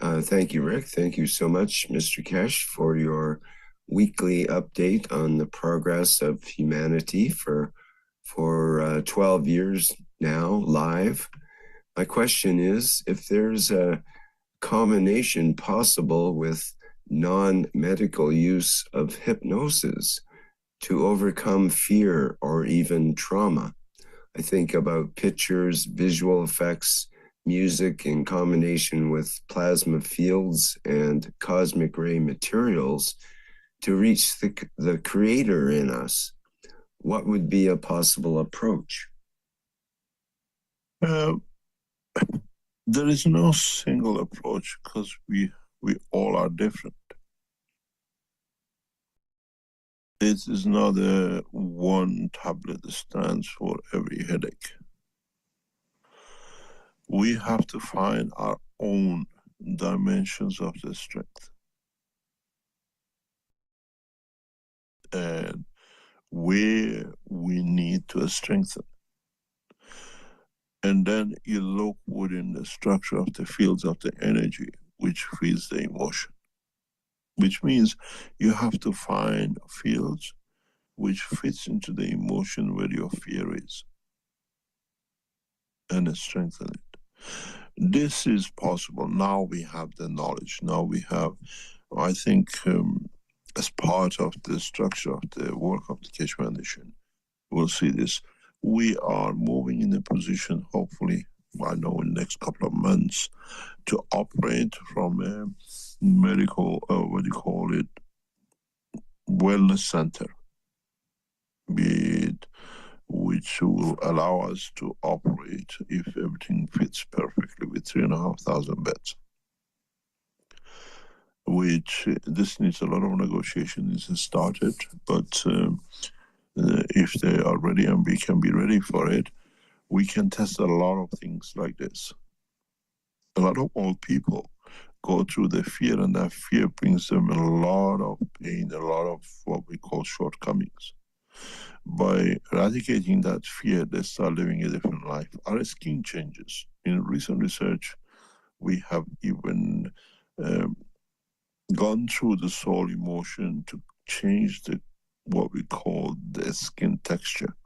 thank you, Rick. Thank you so much, Mr. Keshe, for your weekly update on the progress of humanity for 12 years now, live. My question is, if there's a combination possible with non-medical use of hypnosis to overcome fear or even trauma. I think about pictures, visual effects, music in combination with plasma fields and cosmic ray materials to reach the creator in us. What would be a possible approach? There is no single approach because we all are different. It is not a one tablet that stands for every headache. We have to find our own dimensions of the strength. And where we need to strengthen. And then you look within the structure of the fields of the energy, which feeds the emotion. Which means you have to find fields which fits into the emotion where your fear is and strengthen it. This is possible. Now we have the knowledge. Now we have, I think, as part of the structure of the work of the Keshe Foundation, we'll see this. We are moving in a position, hopefully, I know in the next couple of months, to operate from a medical, wellness center, which will allow us to operate if everything fits perfectly with 3,500 beds. Which this needs a lot of negotiation. This is started, but if they are ready and we can be ready for it, we can test a lot of things like this. A lot of old people go through the fear, and that fear brings them a lot of pain, a lot of what we call shortcomings. By eradicating that fear, they start living a different life. Our skin changes. In recent research, we have even gone through the soul emotion to change what we call the skin texture.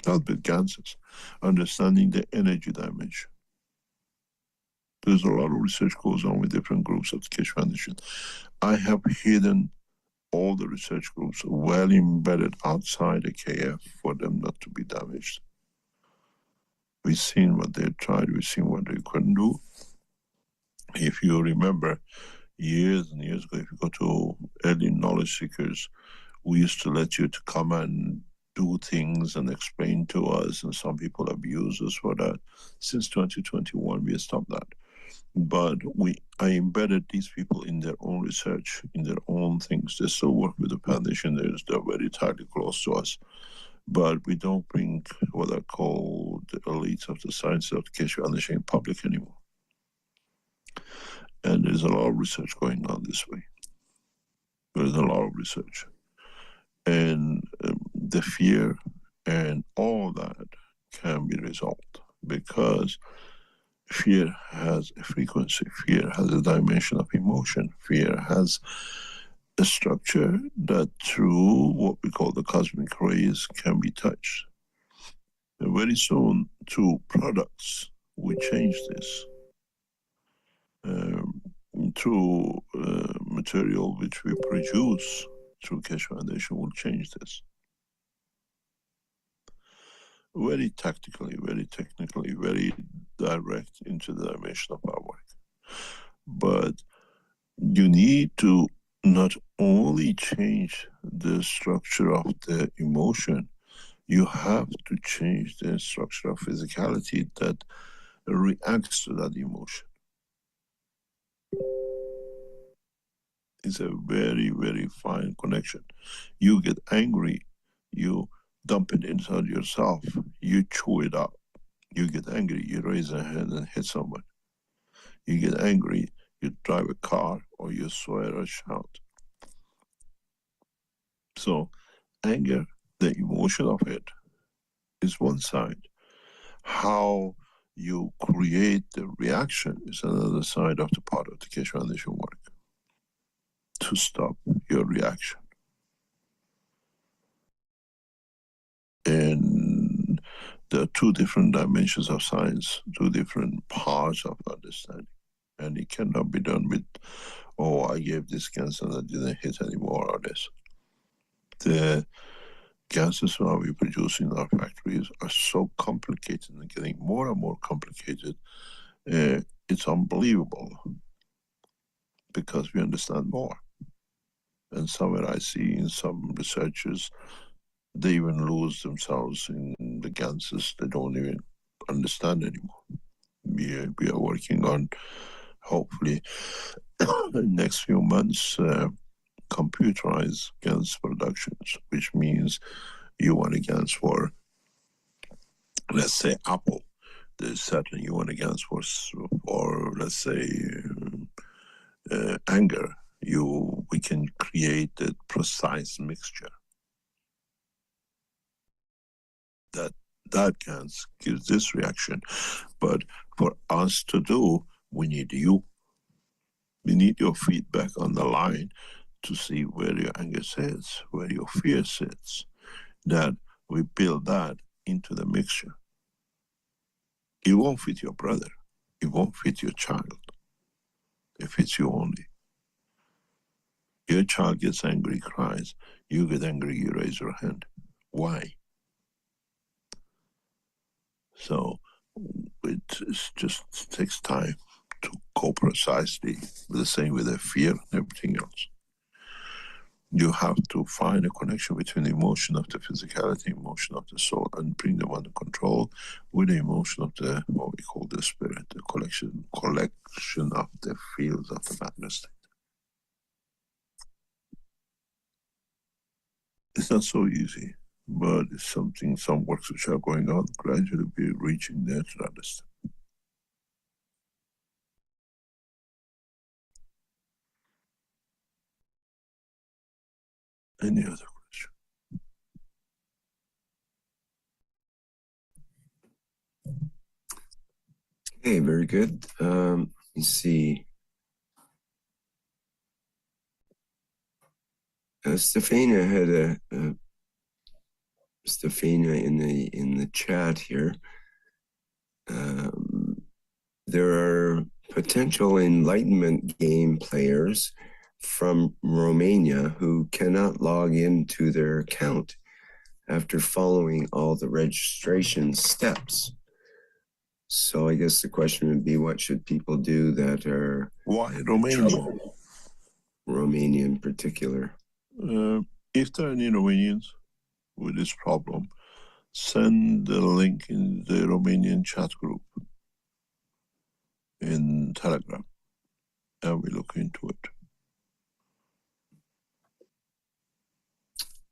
Not with cancers, understanding the energy dimension. There's a lot of research goes on with different groups of the Keshe Foundation. I have hidden all the research groups well embedded outside the KF for them not to be damaged. We've seen what they tried, we've seen what they couldn't do. If you remember, years and years ago, if you go to early knowledge seekers, we used to let you to come and do things and explain to us, and some people abuse us for that. Since 2021, we have stopped that. But I embedded these people in their own research, in their own things. They still work with the foundation. They're very tightly close to us. But we don't bring what I call the elites of the science of Keshe Foundation in public anymore. And there's a lot of research going on this way. There's a lot of research. And the fear and all that can be resolved, because fear has a frequency, fear has a dimension of emotion, fear has a structure that through what we call the cosmic rays can be touched. And very soon, through products, we change this. Through material which we produce through Keshe Foundation will change this. Very tactically, very technically, very direct into the dimension of our work. But you need to not only change the structure of the emotion, you have to change the structure of physicality that reacts to that emotion. It's a very, very fine connection. You get angry, you dump it inside yourself, you chew it up. You get angry, you raise a hand and hit someone. You get angry, you drive a car, or you swear or shout. So anger, the emotion of it, is one side. How you create the reaction is another side of the part of the Keshe Foundation work. To stop your reaction. And there are two different dimensions of science, two different parts of understanding. And it cannot be done with, oh, I gave this cancer and I didn't hit anymore, or this. The gases now we produce in our factories are so complicated and getting more and more complicated. It's unbelievable, because we understand more. And somewhere I see in some researchers, they even lose themselves in the gases. They don't even understand anymore. We are working on, hopefully, the next few months, computerized GANs productions, which means you want a GANs for, let's say, Apple. There's certain you want a GANs for let's say, anger. We can create a precise mixture that GANs gives this reaction. But for us to do, we need you. We need your feedback on the line to see where your anger sits, where your fear sits, that we build that into the mixture. It won't fit your brother. It won't fit your child. It fits you only. Your child gets angry, cries. You get angry, you raise your hand. Why? So it just takes time to go precisely the same with the fear and everything else. You have to find a connection between the emotion of the physicality, emotion of the soul, and bring them under control with the emotion of the, what we call the spirit, the collection of the fields of the matter state. It's not so easy, but it's something, some works which are going on, gradually be reaching there to understand. Any other question? Okay, very good. Let me see. Stefania had Stefania in the chat here. There are potential enlightenment game players from Romania who cannot log into their account after following all the registration steps. So I guess the question would be, what should people do that are... Why Romania? Romania in particular. If there are any Romanians, with this problem, send the link in the Romanian chat group in Telegram, and we look into it.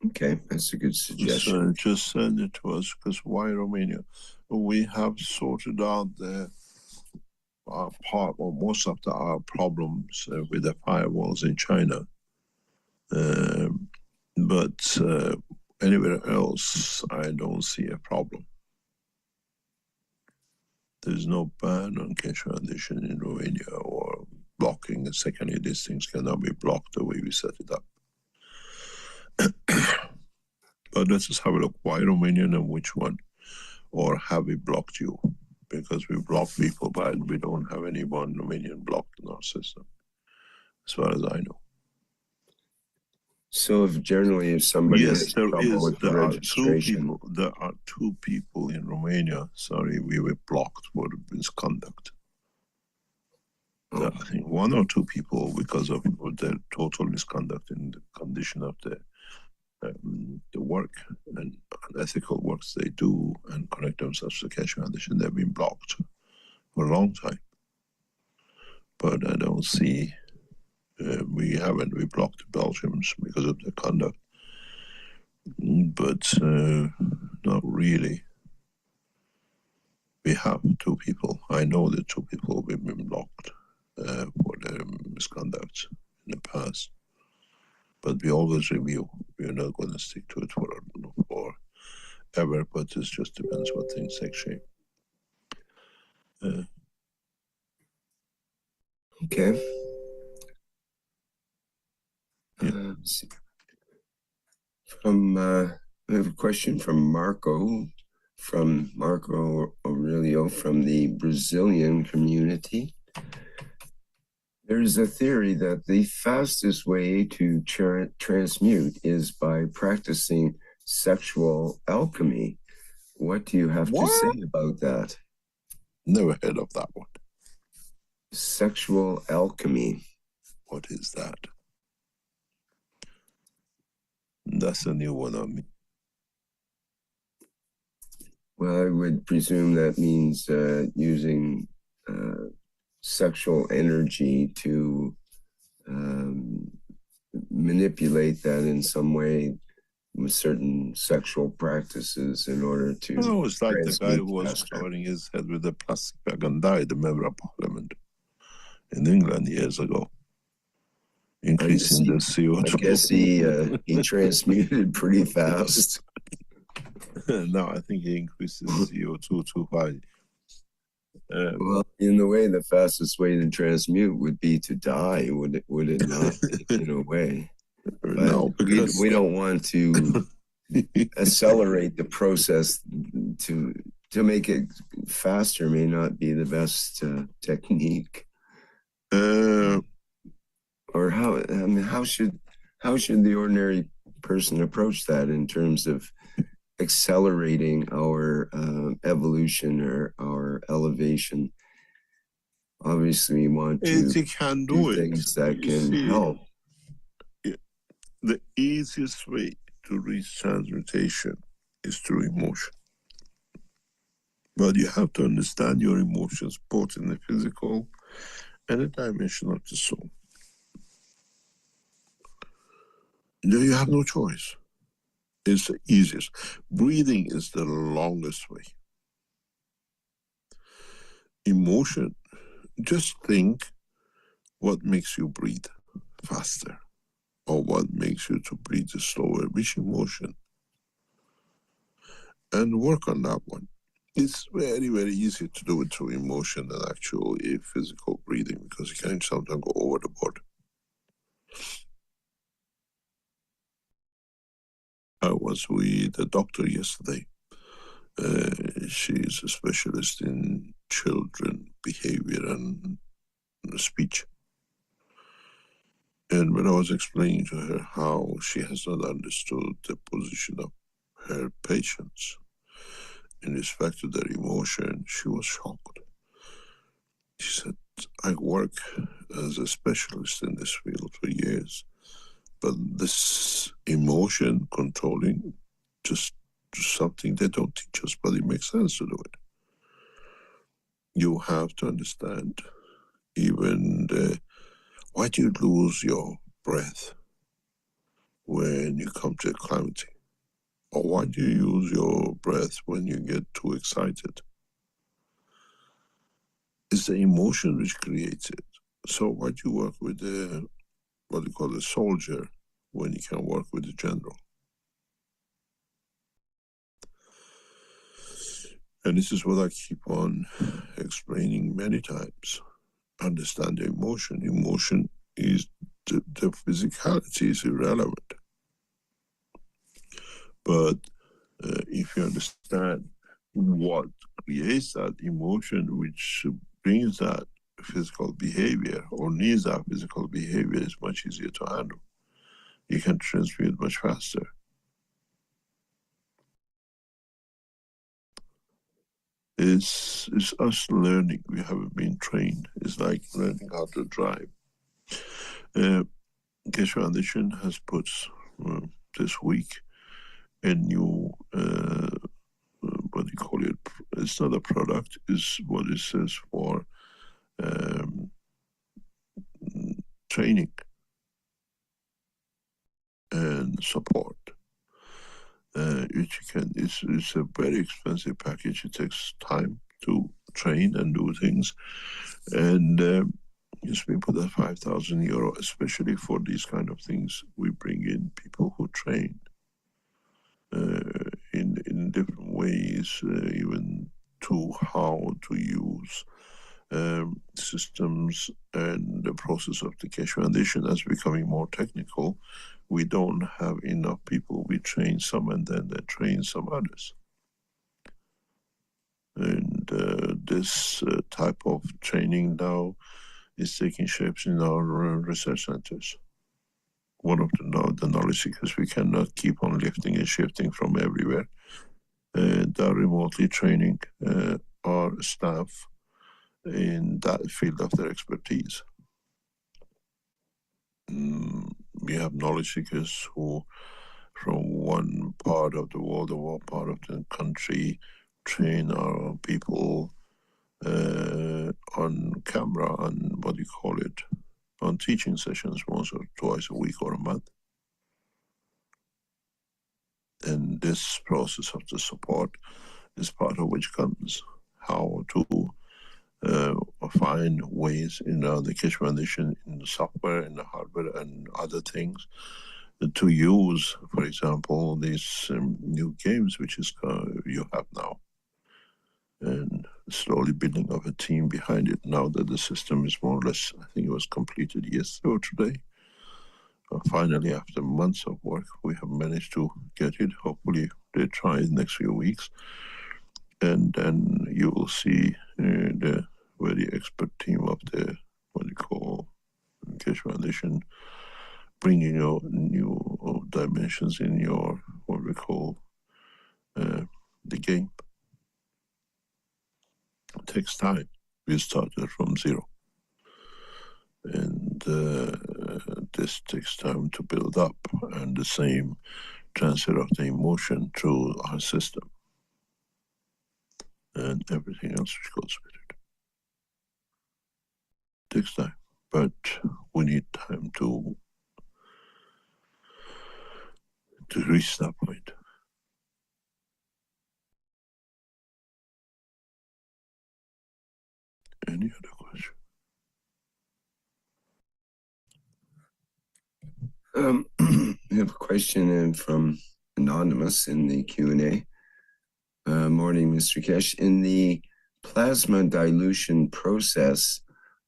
Okay, that's a good suggestion. Just send it to us, because why Romania? We have sorted out part or most of our problems with the firewalls in China, but anywhere else I don't see a problem. There's no ban on cash addition in Romania or blocking. Secondly, these things cannot be blocked the way we set it up. But let's just have a look. Why Romanian and which one? Or have we blocked you? Because we block people, but we don't have anyone Romanian blocked in our system, as far as I know. So if somebody has trouble with the there registration, there are two people in Romania, sorry, we were blocked for misconduct. I think one or two people because of their total misconduct in the condition of the work and unethical works they do and connect themselves to cash addition, they've been blocked for a long time. But I don't see, we blocked the Belgians because of their conduct, but not really. We have two people, I know that two people have been blocked for their misconduct in the past. But we always review. We are not going to stick to it for ever, but it just depends what things take shape. okay. Yeah. I have a question from Marco Aurelio from the Brazilian community. There's a theory that the fastest way to transmute is by practicing sexual alchemy. What do you have to say about that? Never heard of that one. Sexual alchemy. What is that? That's a new one on me. Well, I would presume that means using sexual energy to manipulate that in some way with certain sexual practices in order to. Oh, it's like the guy who was covering his head with a plastic bag and died, the member of parliament in England years ago, increasing the CO2. I guess he transmuted pretty fast. No, I think he increased his CO2 too high. Well, in a way, the fastest way to transmute would be to die, would it not? In a way, no, because we don't want to accelerate the process. To make it faster may not be the best technique. Or how should the ordinary person approach that in terms of accelerating our evolution or our elevation? Obviously, we want to do things that can help. The easiest way to reach transmutation is through emotion. But you have to understand your emotions, both in the physical and the dimension of the soul. No, you have no choice. It's the easiest. Breathing is the longest way. Emotion, just think what makes you breathe faster or what makes you to breathe slower, which emotion, and work on that one. It's very, very easy to do it through emotion than actually physical breathing, because you can sometimes go over the board. I was with a doctor yesterday. She's a specialist in children behavior and speech. And when I was explaining to her how she has not understood the position of her patients in respect to their emotion, she was shocked. She said, I work as a specialist in this field for years, but this emotion controlling just something they don't teach us, but it makes sense to do it. You have to understand even why do you lose your breath when you come to a calamity? Or why do you use your breath when you get too excited? It's the emotion which creates it. So why do you work with what you call a soldier when you can work with a general? And this is what I keep on explaining many times. Understand the emotion. Emotion is the physicality is irrelevant. But if you understand what creates that emotion, which brings that physical behavior or needs that physical behavior, is much easier to handle. You can transmute much faster. It's us learning. We haven't been trained. It's like learning how to drive. Keshe Foundation has put this week a new, what do you call it? It's not a product, it's what it says for training and support. Which you can, it's a very expensive package. It takes time to train and do things. And it's been put at €5,000, especially for these kind of things. We bring in people who train in different ways, even to how to use systems, and the process of the Keshe Foundation is becoming more technical. We don't have enough people. We train some and then they train some others. And this type of training now is taking shapes in our research centers. One of the knowledge seekers, we cannot keep on lifting and shifting from everywhere. They're remotely training our staff in that field of their expertise. We have knowledge seekers who, from one part of the world or one part of the country, train our people on camera, on what do you call it, on teaching sessions once or twice a week or a month. And this process of the support is part of which comes how to find ways in the Keshe Foundation, in the software, in the hardware, and other things to use, for example, these new games which is you have now, and slowly building up a team behind it now that the system is more or less, I think it was completed yesterday or today. Finally, after months of work, we have managed to get it. Hopefully they try it next few weeks, and then you will see the very expert team of the, what you call, Keshe Foundation, bringing out new dimensions in your, what we call, the game. It takes time. We started from zero. And this takes time to build up, and the same transfer of the emotion through our system and everything else which goes with it. It takes time, but we need time to reach that point. Any other question? I have a question from Anonymous in the Q&A. Morning, Mr. Keshe. In the plasma dilution process,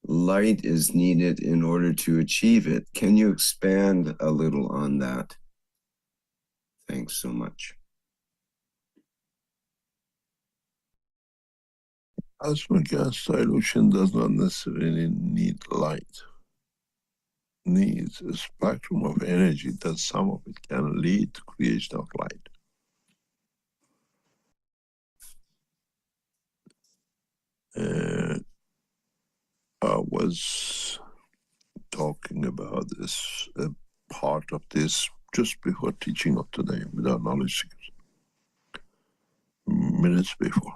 light is needed in order to achieve it. Can you expand a little on that? Thanks so much. Plasma gas dilution does not necessarily need light. Needs a spectrum of energy that some of it can lead to creation of light. I was talking about this part of this just before teaching of today with our knowledge seekers. minutes before.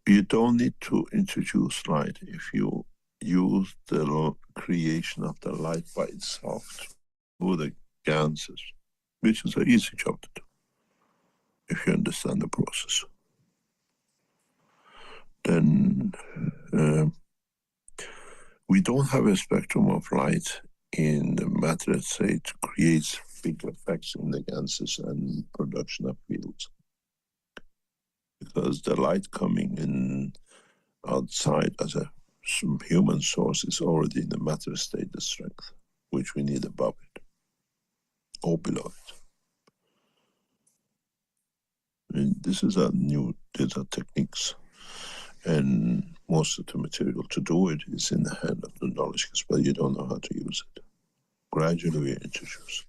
You don't need to introduce light if you use the creation of the light by itself through the ganses, which is an easy job to do if you understand the process. Then we don't have a spectrum of light in the matter state creates big effects in the ganses and production of fields. Because the light coming in outside as a human source is already in the matter state of strength, which we need above it or below it. And these are techniques, and most of the material to do it is in the hand of the knowledge, but you don't know how to use it. Gradually we introduce.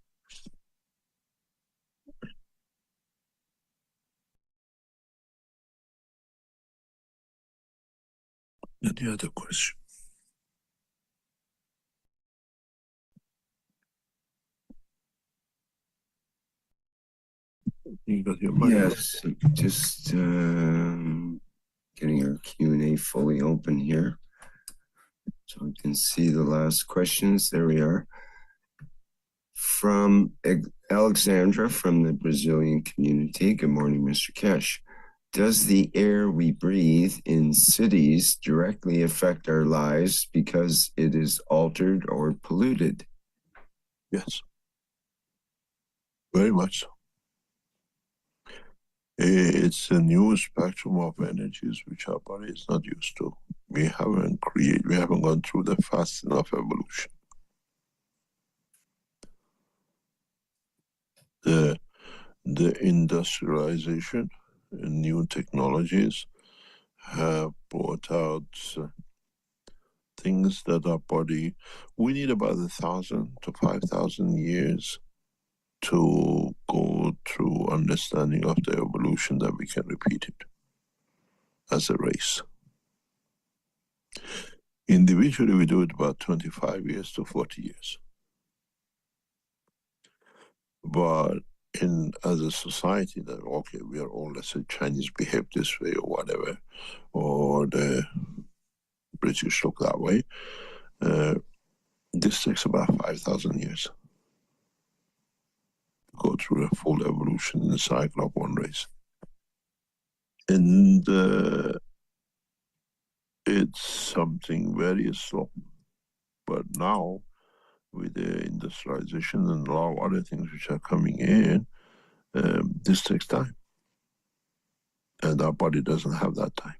Any other question? You got your mic? Yes, just getting our Q&A fully open here. So we can see the last questions. There we are. From Alexandra from the Brazilian community. Good morning, Mr. Kesh. Does the air we breathe in cities directly affect our lives because it is altered or polluted? Yes. Very much so. It's a new spectrum of energies which our body is not used to. We haven't gone through the fast enough evolution. The industrialization and new technologies have brought out things that our body, we need about 1,000 to 5,000 years to go through understanding of the evolution that we can repeat it as a race. Individually, we do it about 25 years to 40 years. But as a society that, okay, we are all, let's say, Chinese behave this way or whatever, or the British look that way, this takes about 5,000 years to go through a full evolution in the cycle of one race. And it's something very slow. But now, with the industrialization and a lot of other things which are coming in, this takes time. And our body doesn't have that time.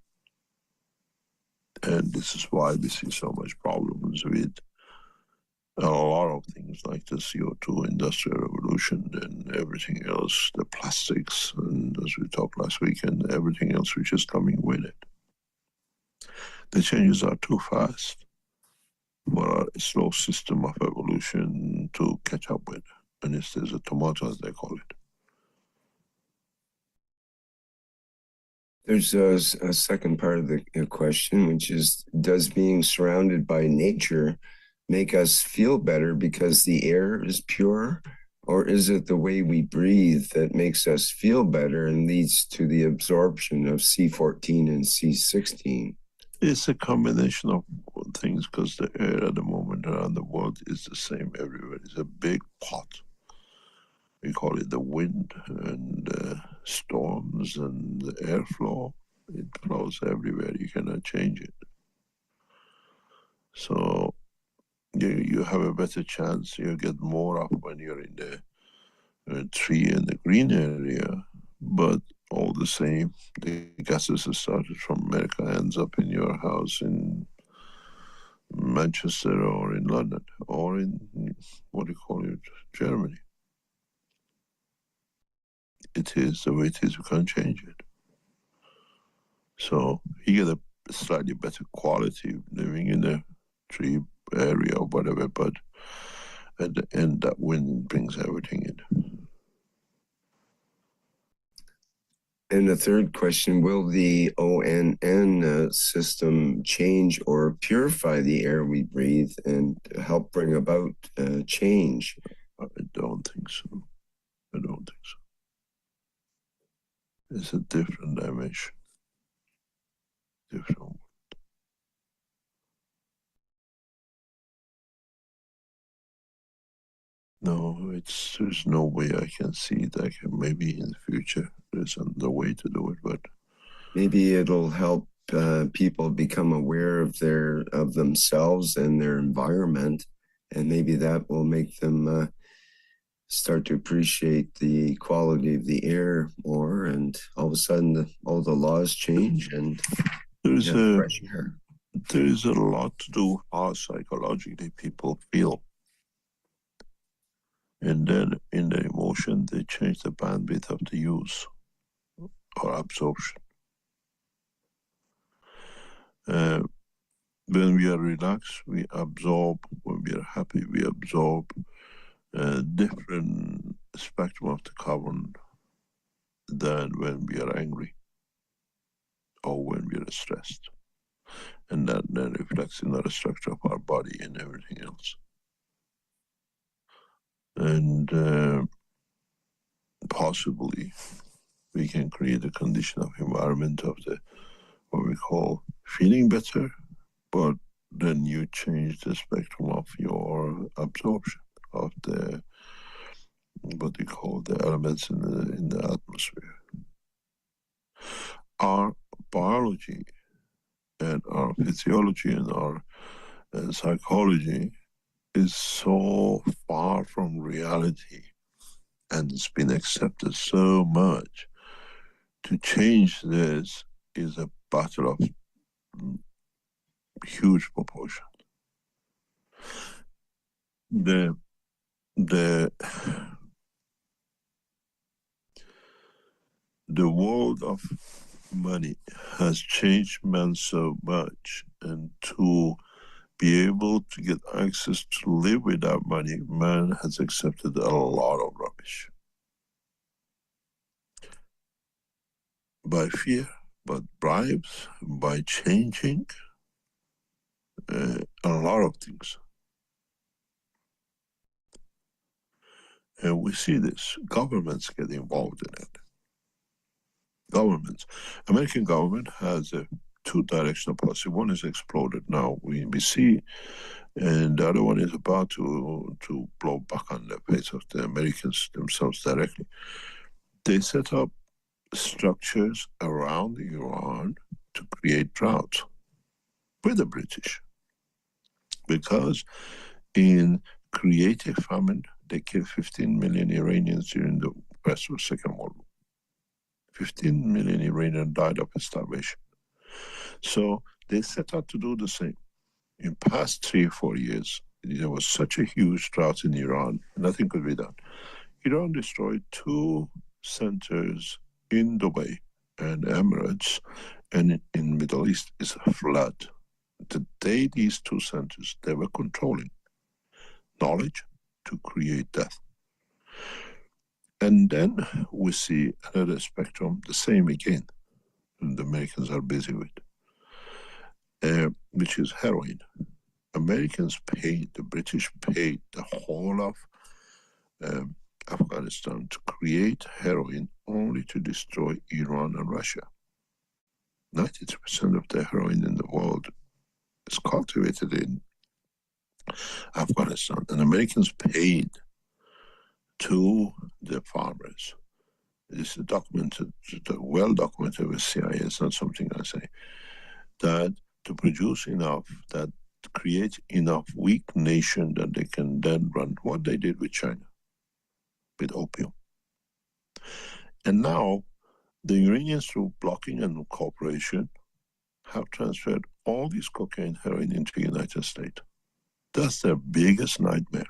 And this is why we see so much problems with a lot of things like the CO2 industrial revolution and everything else, the plastics, and as we talked last week, and everything else which is coming with it. The changes are too fast for a slow system of evolution to catch up with. And it's there's a tomato, as they call it. There's a second part of the question, which is, does being surrounded by nature make us feel better because the air is pure? Or is it the way we breathe that makes us feel better and leads to the absorption of C14 and C16? It's a combination of things, because the air at the moment around the world is the same everywhere. It's a big pot. We call it the wind and storms and the airflow. It flows everywhere. You cannot change it. So you have a better chance. You get more of when you're in the tree and the green area. But all the same, the gases that started from America ends up in your house in Manchester or in London or in, what do you call it, Germany. It is the way it is. We can't change it. So you get a slightly better quality living in a tree area or whatever, but at the end, that wind brings everything in. And the third question, will the ONN system change or purify the air we breathe and help bring about change? I don't think so. I don't think so. It's a different dimension, different. No, there's no way I can see it. Maybe in the future there's another way to do it, but maybe it'll help people become aware of themselves and their environment, and maybe that will make them start to appreciate the quality of the air more, and all of a sudden all the laws change and there's fresh air. There is a lot to do how psychologically people feel. And then in the emotion, they change the bandwidth of the use or absorption. When we are relaxed, we absorb. When we are happy, we absorb a different spectrum of the carbon than when we are angry or when we are stressed. And that then reflects in the structure of our body and everything else. And possibly we can create a condition of environment of the what we call feeling better, but then you change the spectrum of your absorption of the what we call the elements in the atmosphere. Our biology and our physiology and our psychology is so far from reality, and it's been accepted so much. To change this is a battle of huge proportion. The world of money has changed man so much, and to be able to get access to live without money, man has accepted a lot of rubbish. By fear, by bribes, by changing a lot of things. And we see this. Governments get involved in it. Governments. American government has a two-directional policy. One is exploded now, we see, and the other one is about to blow back on the face of the Americans themselves directly. They set up structures around Iran to create drought with the British. Because in creating famine, they killed 15 million Iranians during the First or Second World War. 15 million Iranians died of starvation. So they set out to do the same. In past 3 or 4 years, there was such a huge drought in Iran, nothing could be done. Iran destroyed 2 centers in Dubai and Emirates, and in Middle East is a flood. The day these 2 centers, they were controlling knowledge to create death. And then we see another spectrum, the same again, the Americans are busy with, which is heroin. Americans paid, the British paid the whole of Afghanistan to create heroin only to destroy Iran and Russia. 92% of the heroin in the world is cultivated in Afghanistan, and Americans paid to the farmers. This is documented, well documented with CIA, it's not something I say, that to produce enough, that to create enough weak nation that they can then run what they did with China, with opium. And now, the Iranians, through blocking and cooperation, have transferred all this cocaine, heroin into the United States. That's their biggest nightmare.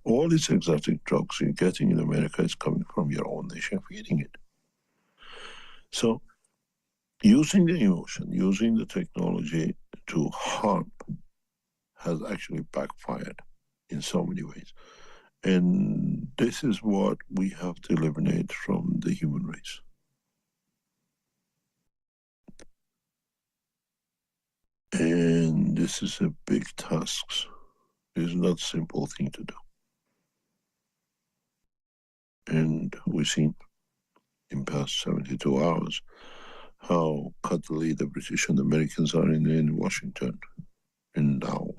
All these exotic drugs you're getting in America is coming from your own nation feeding it. So, using the emotion, using the technology to harm has actually backfired in so many ways. And this is what we have to eliminate from the human race. And this is a big task. It's not a simple thing to do. And we've seen in past 72 hours, how cuddly the British and Americans are in Washington. And now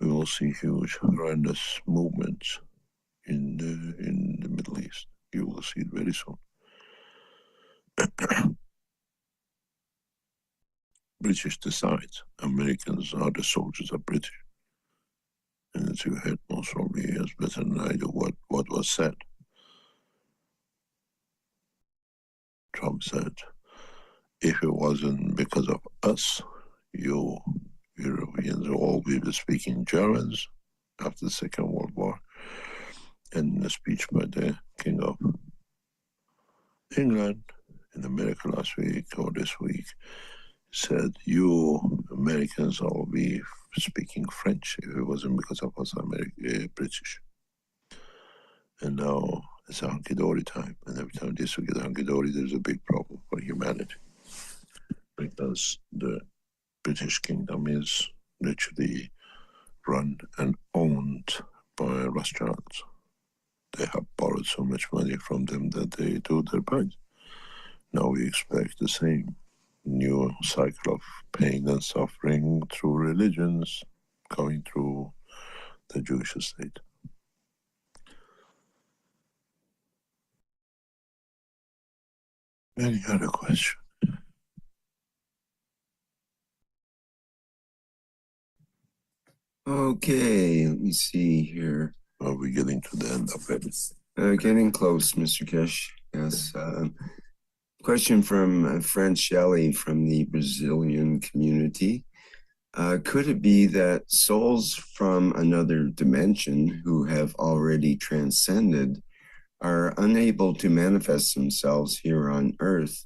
we will see huge, horrendous movements in the Middle East. You will see it very soon. British decides. Americans are the soldiers of British. And as you heard, most probably is better than I do what was said. Trump said, if it wasn't because of us, you Europeans will all be speaking Germans after the Second World War. And in a speech by the King of England in America last week or this week, said, you Americans all be speaking French if it wasn't because of us British. And now it's a hunky-dory time. And every time this will get hunky-dory, there's a big problem for humanity. Because the British kingdom is literally run and owned by Rothschilds. They have borrowed so much money from them that they do their banks. Now we expect the same new cycle of pain and suffering through religions going through the Jewish state. Any other question? Okay, let me see here. Are we getting to the end of it? Getting close, Mr. Kish. Yes. Question from French Shelley from the Brazilian community. Could it be that souls from another dimension who have already transcended are unable to manifest themselves here on Earth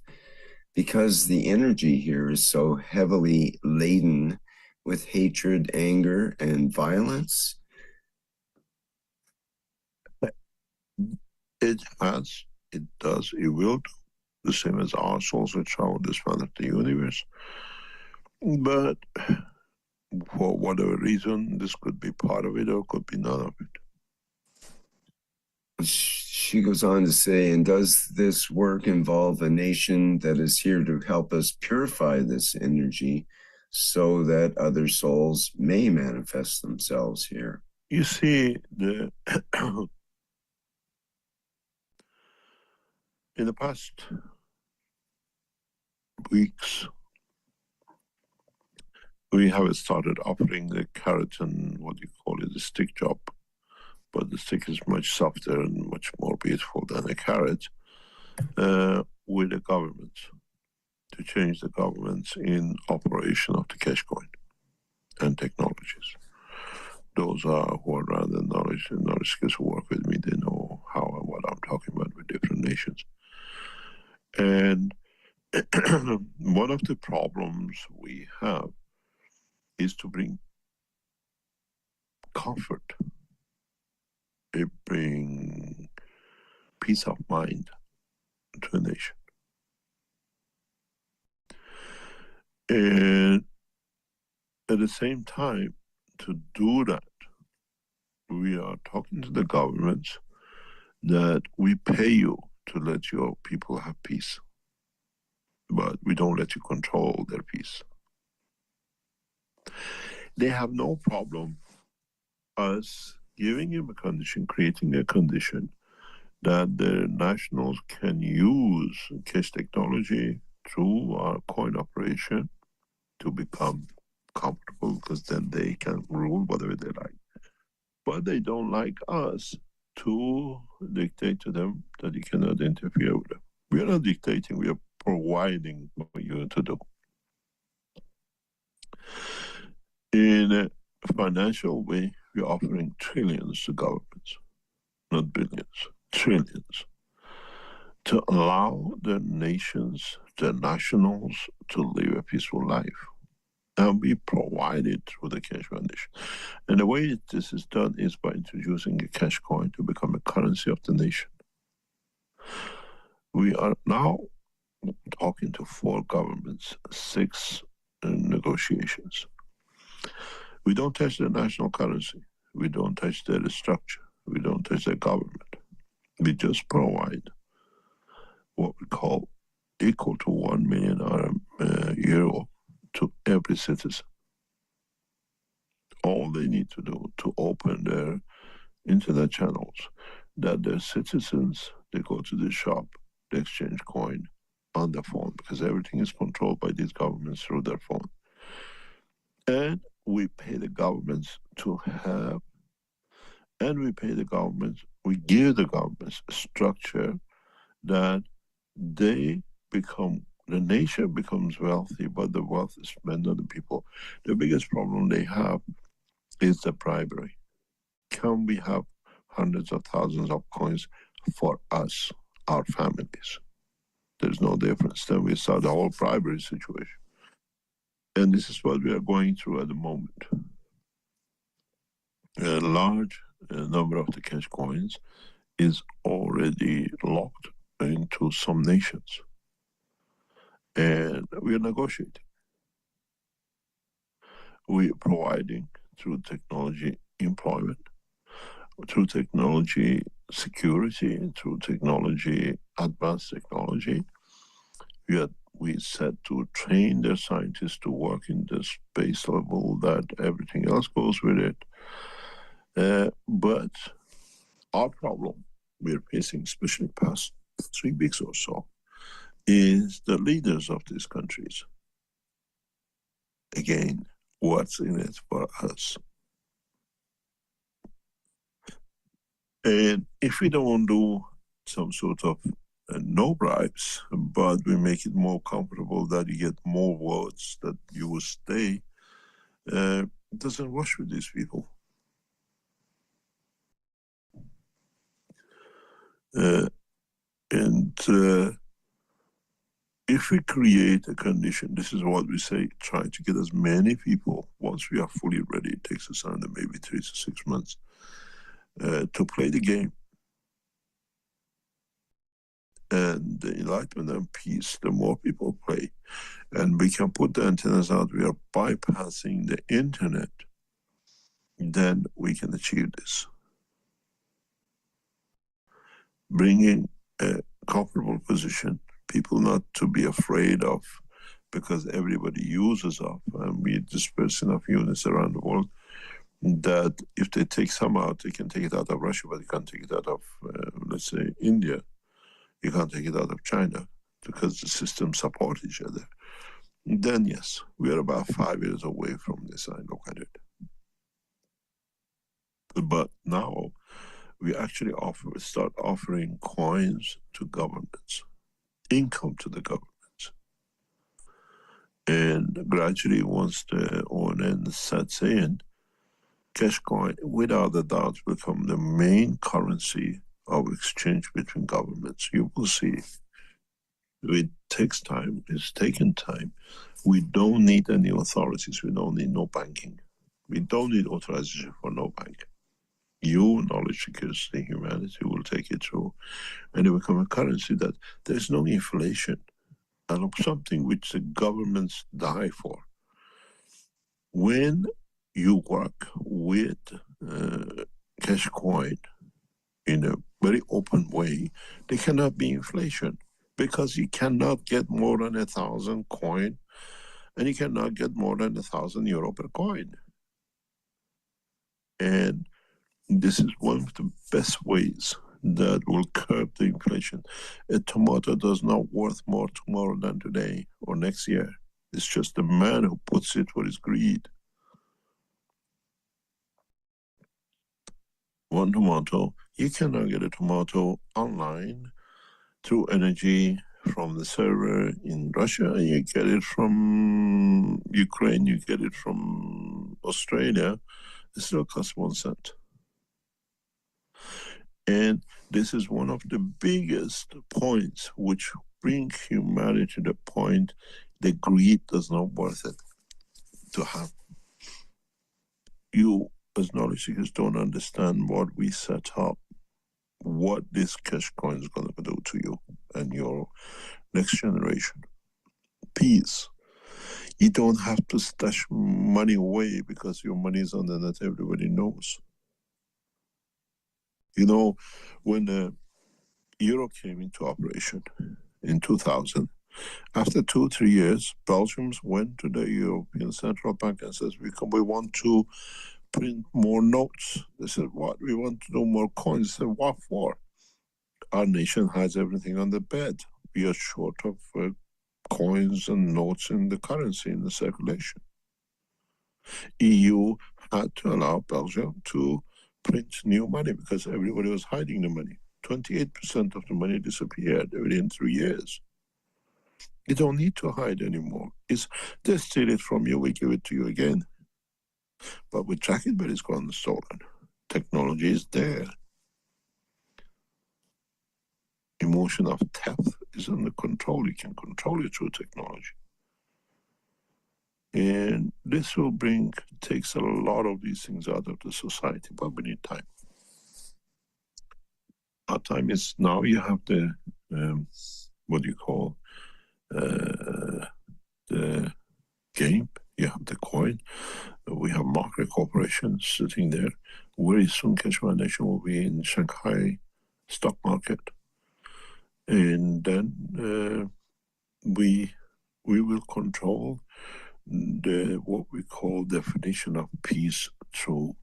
because the energy here is so heavily laden with hatred, anger, and violence? It has, it does, it will do. The same as our souls which travel this part of the universe. But for whatever reason, this could be part of it or could be none of it. She goes on to say, and does this work involve a nation that is here to help us purify this energy so that other souls may manifest themselves here? You see, in the past weeks, we have started offering the carrot and what you call it, the stick job. But the stick is much softer and much more beautiful than a carrot with the government to change the governments in operation of the cash coin and technologies. Those are who are around the knowledge skills who work with me, they know how and what I'm talking about with different nations. And one of the problems we have is to bring comfort, it bring peace of mind to a nation. And at the same time, to do that, we are talking to the governments that we pay you to let your people have peace, but we don't let you control their peace. They have no problem us giving him a condition, creating a condition that the nationals can use cash technology through our coin operation to become comfortable, because then they can rule whatever they like. But they don't like us to dictate to them that you cannot interfere with them. We are not dictating, we are providing for you to do. In a financial way, we're offering trillions to governments, not billions, trillions, to allow the nations, the nationals, to live a peaceful life. And we provide it through the cash foundation. And the way this is done is by introducing a cash coin to become a currency of the nation. We are now talking to 4 governments, 6 negotiations. We don't touch the national currency. We don't touch their structure. We don't touch their government. We just provide what we call equal to 1 million euro to every citizen. All they need to do to open their internet channels, that their citizens, they go to the shop, they exchange coin on their phone, because everything is controlled by these governments through their phone. And we pay the governments to have, and we pay the governments, we give the governments a structure that they become, the nation becomes wealthy, but the wealth is spent on the people. The biggest problem they have is the bribery. Can we have hundreds of thousands of coins for us, our families? There's no difference. Then we start the whole bribery situation. And this is what we are going through at the moment. A large number of the cash coins is already locked into some nations. And we are negotiating. We are providing through technology employment, through technology security, through technology, advanced technology. We set to train their scientists to work in the space level, that everything else goes with it. But our problem we're facing, especially past 3 weeks or so, is the leaders of these countries. Again, what's in it for us? And if we don't do some sort of no bribes, but we make it more comfortable that you get more votes, that you will stay, it doesn't wash with these people. If we create a condition, this is what we say, try to get as many people, once we are fully ready, it takes us under maybe 3 to 6 months, to play the game. And the enlightenment and peace, the more people play, and we can put the antennas out, we are bypassing the internet, then we can achieve this. Bringing a comfortable position, people not to be afraid of, because everybody uses of, and we disperse enough units around the world, that if they take some out, they can take it out of Russia, but they can't take it out of, let's say, India. You can't take it out of China, because the systems support each other. Then yes, we are about 5 years away from this, I look at it. But now, we actually start offering coins to governments, income to the governments. And gradually, once the ONN sets in, cash coin, without a doubt, become the main currency of exchange between governments. You will see. It takes time, it's taken time. We don't need any authorities, we don't need no banking. We don't need authorization for no bank. You, knowledge security, humanity will take it through, and it will become a currency that there's no inflation, and something which the governments die for. When you work with cash coin in a very open way, there cannot be inflation, because you cannot get more than 1,000 coin, and you cannot get more than 1,000 euro per coin. And this is one of the best ways that will curb the inflation. A tomato does not worth more tomorrow than today or next year. It's just the man who puts it for his greed. One tomato, you cannot get a tomato online through energy from the server in Russia, and you get it from Ukraine, you get it from Australia, it still costs 1 cent. And this is one of the biggest points which bring humanity to the point the greed does not worth it to have. You, as knowledge seekers, don't understand what we set up, what this cash coin is going to do to you and your next generation. Peace. You don't have to stash money away because your money is on the net, everybody knows. You know, when the euro came into operation, in 2000. After 2-3 years, Belgians went to the European Central Bank and says, we want to print more notes. They said, what? We want to do more coins. They said, what for? Our nation has everything on the bed. We are short of coins and notes in the currency, in the circulation. EU had to allow Belgium to print new money because everybody was hiding the money. 28% of the money disappeared within 3 years. You don't need to hide anymore. They steal it from you, we give it to you again. But we track it, but it's gone stolen. Technology is there. Emotion of theft is under control. You can control it through technology. And this will takes a lot of these things out of the society, but we need time. Our time is now. You have the, what do you call, the game, you have the coin, we have market corporations sitting there. Very soon Kashmir Nation will be in Shanghai stock market. And then we will control what we call definition of peace through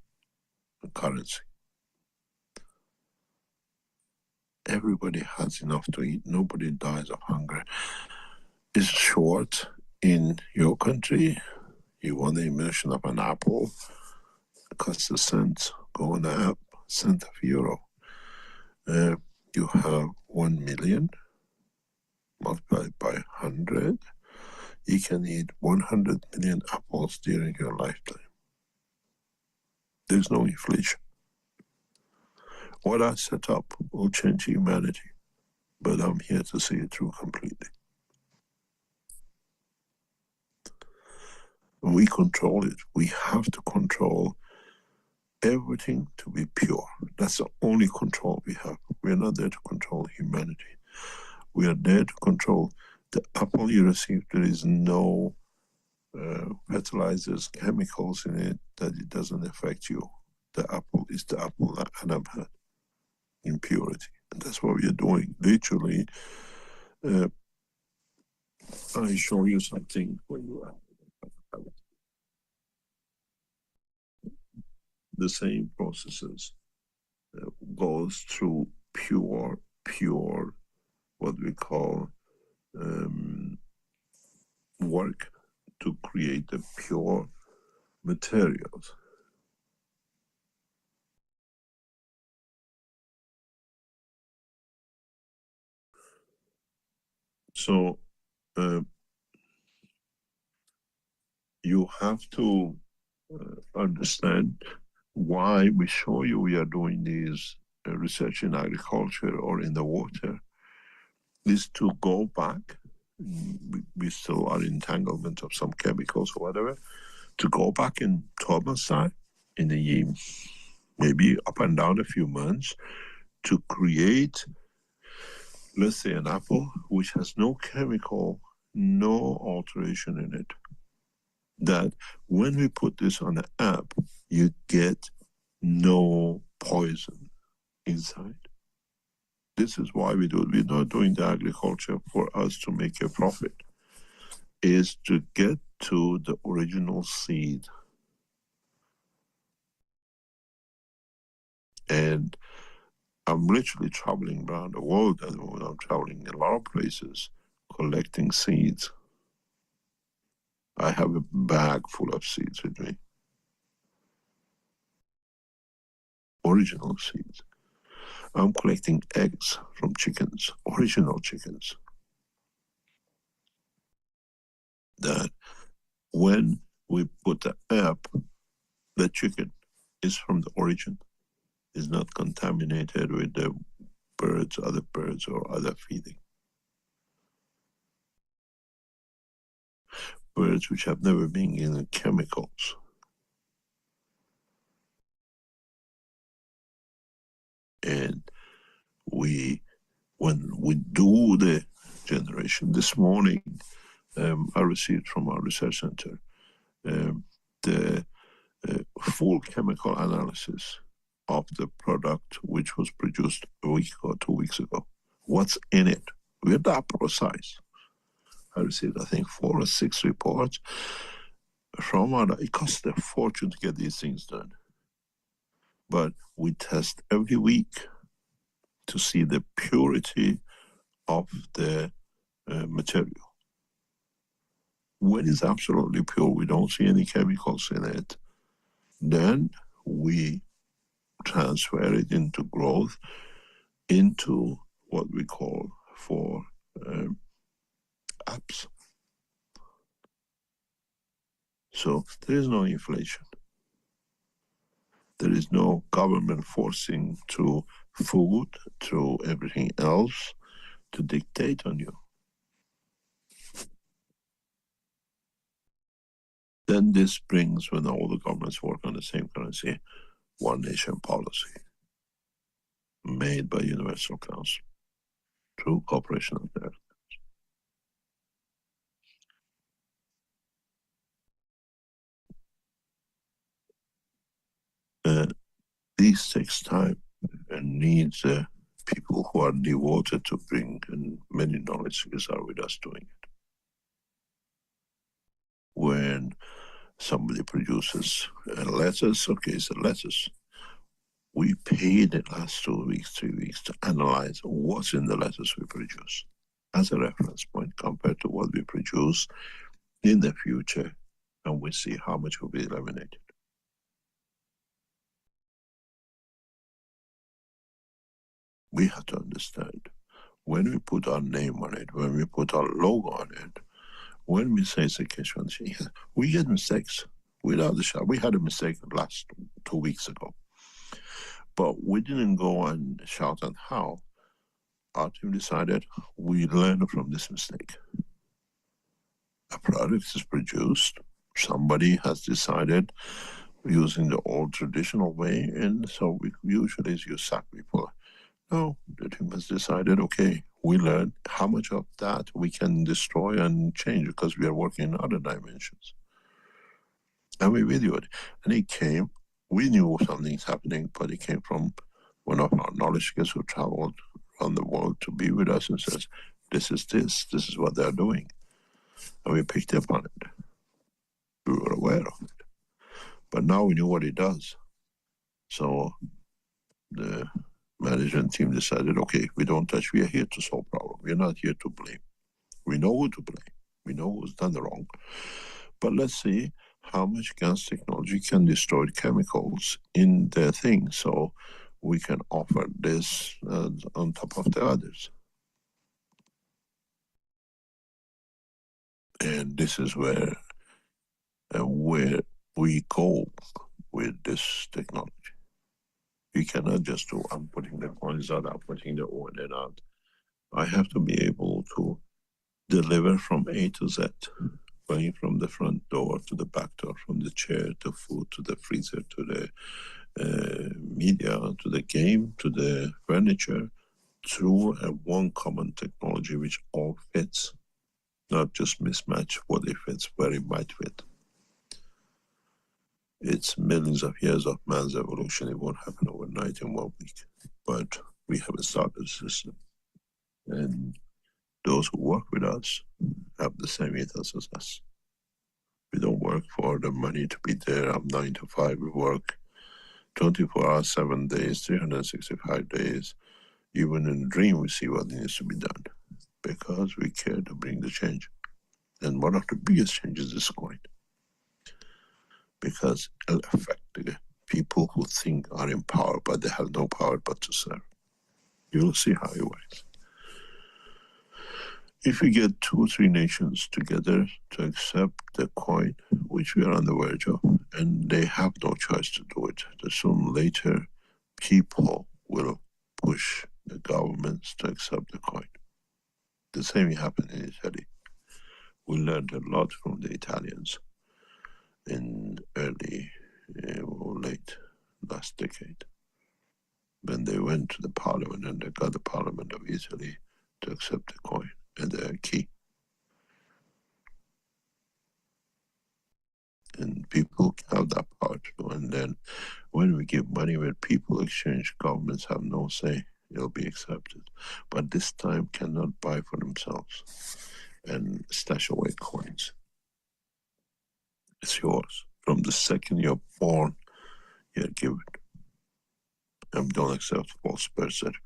currency. Everybody has enough to eat. Nobody dies of hunger. It's short in your country. You want the immersion of an apple, it costs a cent. Go on the app, cent of euro. You have 1 million multiplied by 100. You can eat 100 million apples during your lifetime. There's no inflation. What I set up will change humanity, but I'm here to see it through completely. We control it. We have to control everything to be pure. That's the only control we have. We're not there to control humanity. We are there to control the apple you receive. There is no fertilizers, chemicals in it, that it doesn't affect you. The apple is the apple that Adam had in purity. And that's what we are doing. Literally, I show you something when you are. The same processes goes through pure, what we call work to create the pure materials. So you have to understand why we show you we are doing these research in agriculture or in the water, is to go back. We still are entanglement of some chemicals or whatever, to go back in thermostat in the maybe up and down a few months to create, let's say, an apple which has no chemical, no alteration in it. That when we put this on the app, you get no poison inside. This is why we do it. We're not doing the agriculture for us to make a profit. Is to get to the original seed. And I'm literally traveling around the world at the moment. I'm traveling in a lot of places, collecting seeds. I have a bag full of seeds with me. Original seeds. I'm collecting eggs from chickens, original chickens. That when we put the app, the chicken is from the origin, is not contaminated with the birds, other birds, or other feeding. Birds which have never been in chemicals. And when we do the generation, this morning, I received from our research center the full chemical analysis of the product which was produced a week or 2 weeks ago. What's in it? We're that precise. I received, I think, 4 or 6 reports from other. It costs a fortune to get these things done. But we test every week to see the purity of the material. When it's absolutely pure, we don't see any chemicals in it, then we transfer it into growth, into what we call for apps. So there is no inflation. There is no government forcing through food, through everything else to dictate on you. Then this brings, when all the governments work on the same currency, one nation policy made by Universal Council through cooperation of the These takes time and needs people who are devoted to bring, and many knowledge seekers are with us doing it. When somebody produces letters, okay, it's a letters. We paid the last 2 weeks, 3 weeks to analyze what's in the letters we produce as a reference point compared to what we produce in the future, and we see how much will be eliminated. We have to understand, when we put our name on it, when we put our logo on it, when we say it's a Keshwanshi, we get mistakes without a shot. We had a mistake last 2 weeks ago, but we didn't go and shout and how. Our team decided we learn from this mistake. A product is produced, somebody has decided using the old traditional way, and so we usually you sack people. No, the team has decided, okay, we learn how much of that we can destroy and change because we are working in other dimensions. And we videoed, and it came, we knew something's happening, but it came from one of our knowledge seekers who traveled around the world to be with us and says, this is what they're doing. And we picked up on it. We were aware of it. But now we knew what it does. So the management team decided, okay, we don't touch, we are here to solve problems. We're not here to blame. We know who to blame. We know who's done the wrong. But let's see how much gas technology can destroy chemicals in their thing, so we can offer this on top of the others. And this is where we go with this technology. You cannot just do, I'm putting the coins out, I'm putting the O in out. I have to be able to deliver from A to Z, going from the front door to the back door, from the chair to food, to the freezer, to the media, to the game, to the furniture, through one common technology which all fits, not just mismatch what it fits, where it might fit. It's millions of years of man's evolution. It won't happen overnight in 1 week, but we have started a system. And those who work with us have the same ethos as us. We don't work for the money to be there. I'm 9 to 5. We work 24 hours, 7 days, 365 days. Even in a dream, we see what needs to be done because we care to bring the change. And one of the biggest changes is coin, because it'll affect the people who think are in power, but they have no power but to serve. You'll see how it works. If we get 2 or 3 nations together to accept the coin, which we are on the verge of, and they have no choice to do it, sooner or later, people will push the governments to accept the coin. The same happened in Italy. We learned a lot from the Italians in early or late last decade, when they went to the parliament and they got the parliament of Italy to accept the coin and the key. And people have that power to do. And then when we give money, when people exchange, governments have no say it'll be accepted. But this time cannot buy for themselves and stash away coins. It's yours. From the second you're born, you're given. And don't accept false birth certificate.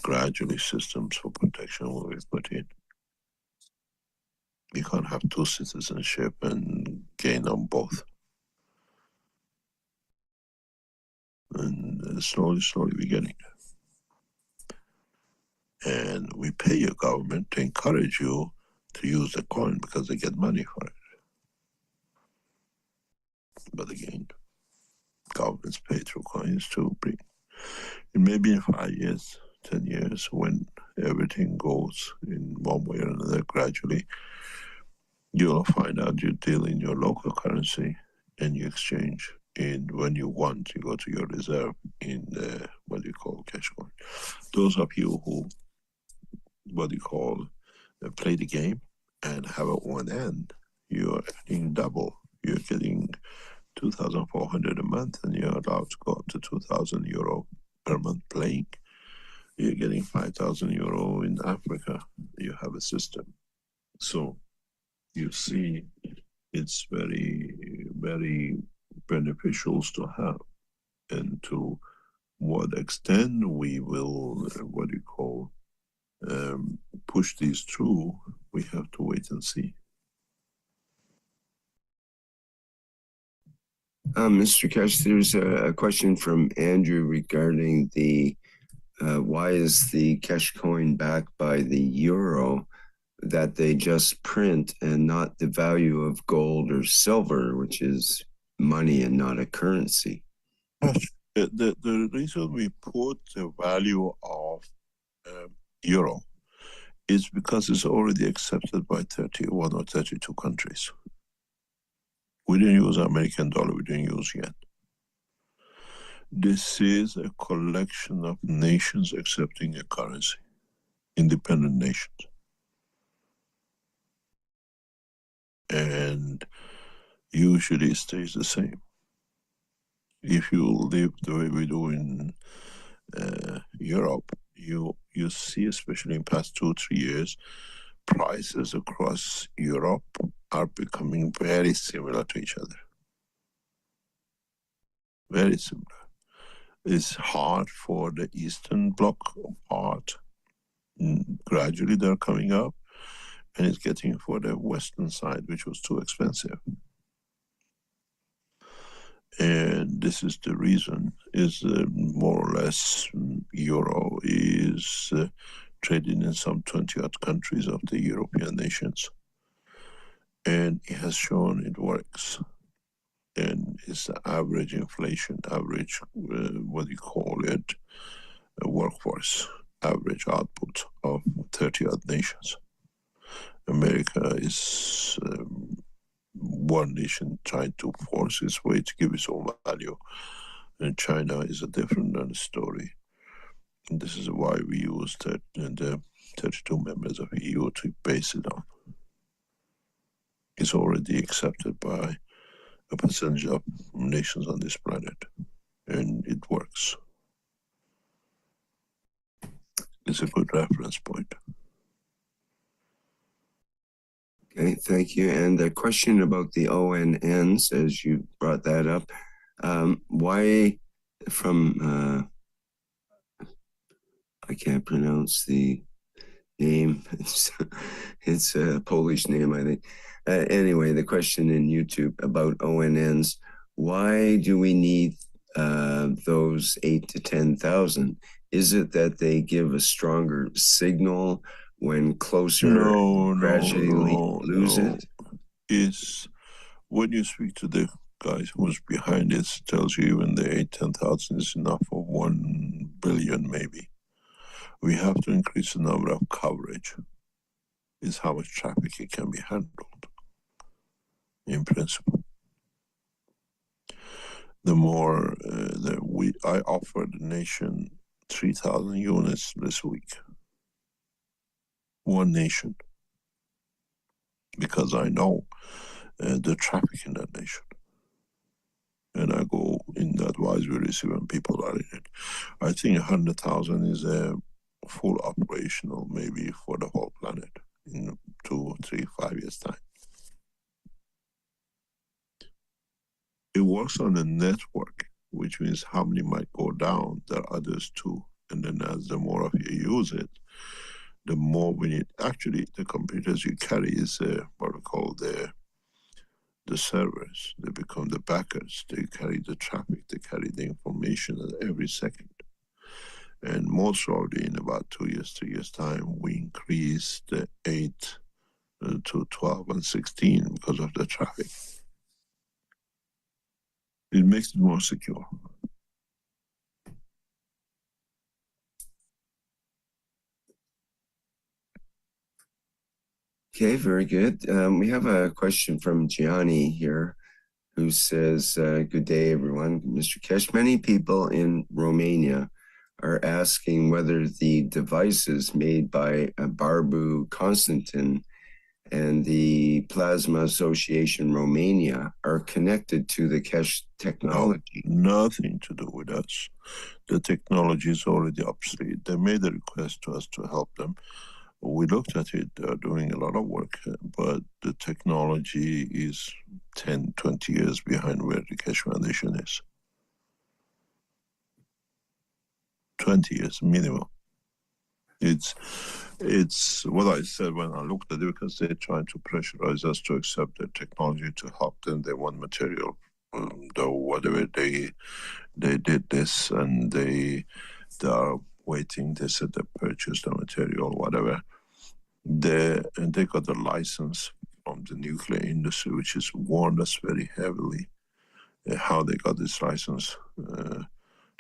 Gradually, systems for protection will be put in. You can't have two citizenship and gain on both. And slowly we're getting there. And we pay your government to encourage you to use the coin because they get money for it. But again, governments pay through coins to bring. It may be in 5 years, 10 years, when everything goes in one way or another gradually, you'll find out you deal in your local currency and you exchange in when you want, you go to your reserve in what you call cash coin. Those of you who, play the game and have at one end, you're earning double. You're getting 2,400 a month and you're allowed to go up to 2,000 euro per month playing. You're getting 5,000 euro in Africa. You have a system. So you see, it's very, very beneficial to have. And to what extent we will, push these through, we have to wait and see. Mr. Kesh, there's a question from Andrew regarding the why is the cash coin backed by the euro that they just print and not the value of gold or silver, which is money and not a currency? The reason we put the value of euro is because it's already accepted by 31 or 32 countries. We didn't use American dollar, we didn't use yen. This is a collection of nations accepting a currency, independent nations. And usually it stays the same. If you live the way we do in Europe, you see, especially in the past 2 or 3 years, prices across Europe are becoming very similar to each other. Very similar. It's hard for the Eastern Bloc part. Gradually they're coming up, and it's getting for the Western side, which was too expensive. And this is the reason, is more or less euro is traded in some 20-odd countries of the European nations. And it has shown it works. And it's the average inflation, average, workforce, average output of 30-odd nations. America is one nation trying to force its way to give its own value. And China is a different story. And this is why we use the 32 members of the EU to base it on. It's already accepted by a percentage of nations on this planet, and it works. It's a good reference point. Okay, thank you. And a question about the ONNs, as you brought that up. Why from, I can't pronounce the name. It's a Polish name, I think. Anyway, the question in YouTube about ONNs, why do we need those 8,000 to 10,000? Is it that they give a stronger signal when closer gradually lose it? Is when you speak to the guys who's behind it, tells you even the 8,000 to 10,000 is enough for 1 billion maybe. We have to increase the number of coverage. Is how much traffic it can be handled, in principle. The more I offered the nation 3,000 units this week. One nation, because I know the traffic in that nation. and I go in the advisory receive and people are in it. I think 100,000 is a full operational maybe for the whole planet in 2, 3, 5 years time. It works on a network, which means how many might go down, there are others too. And then as the more of you use it, the more we need. Actually, the computers you carry is what we call the servers. They become the backers. They carry the traffic, they carry the information at every second. And most probably in about 2 years, 3 years time, we increase the 8 to 12 and 16 because of the traffic. It makes it more secure. Okay, very good. We have a question from Gianni here, who says, good day, everyone. Mr. Kesh, many people in Romania are asking whether the devices made by Barbu Constantin and the Plasma Association Romania are connected to the Kesh technology. No, nothing to do with us. The technology is already obsolete. They made a request to us to help them. We looked at it, they're doing a lot of work, but the technology is 10, 20 years behind where the Keshe Foundation is. 20 years minimum. It's what I said when I looked at it, because they're trying to pressurize us to accept the technology to help them. They want material, though whatever they did this, and they are waiting. They said they purchased the material, whatever. They got a license from the nuclear industry, which has warned us very heavily how they got this license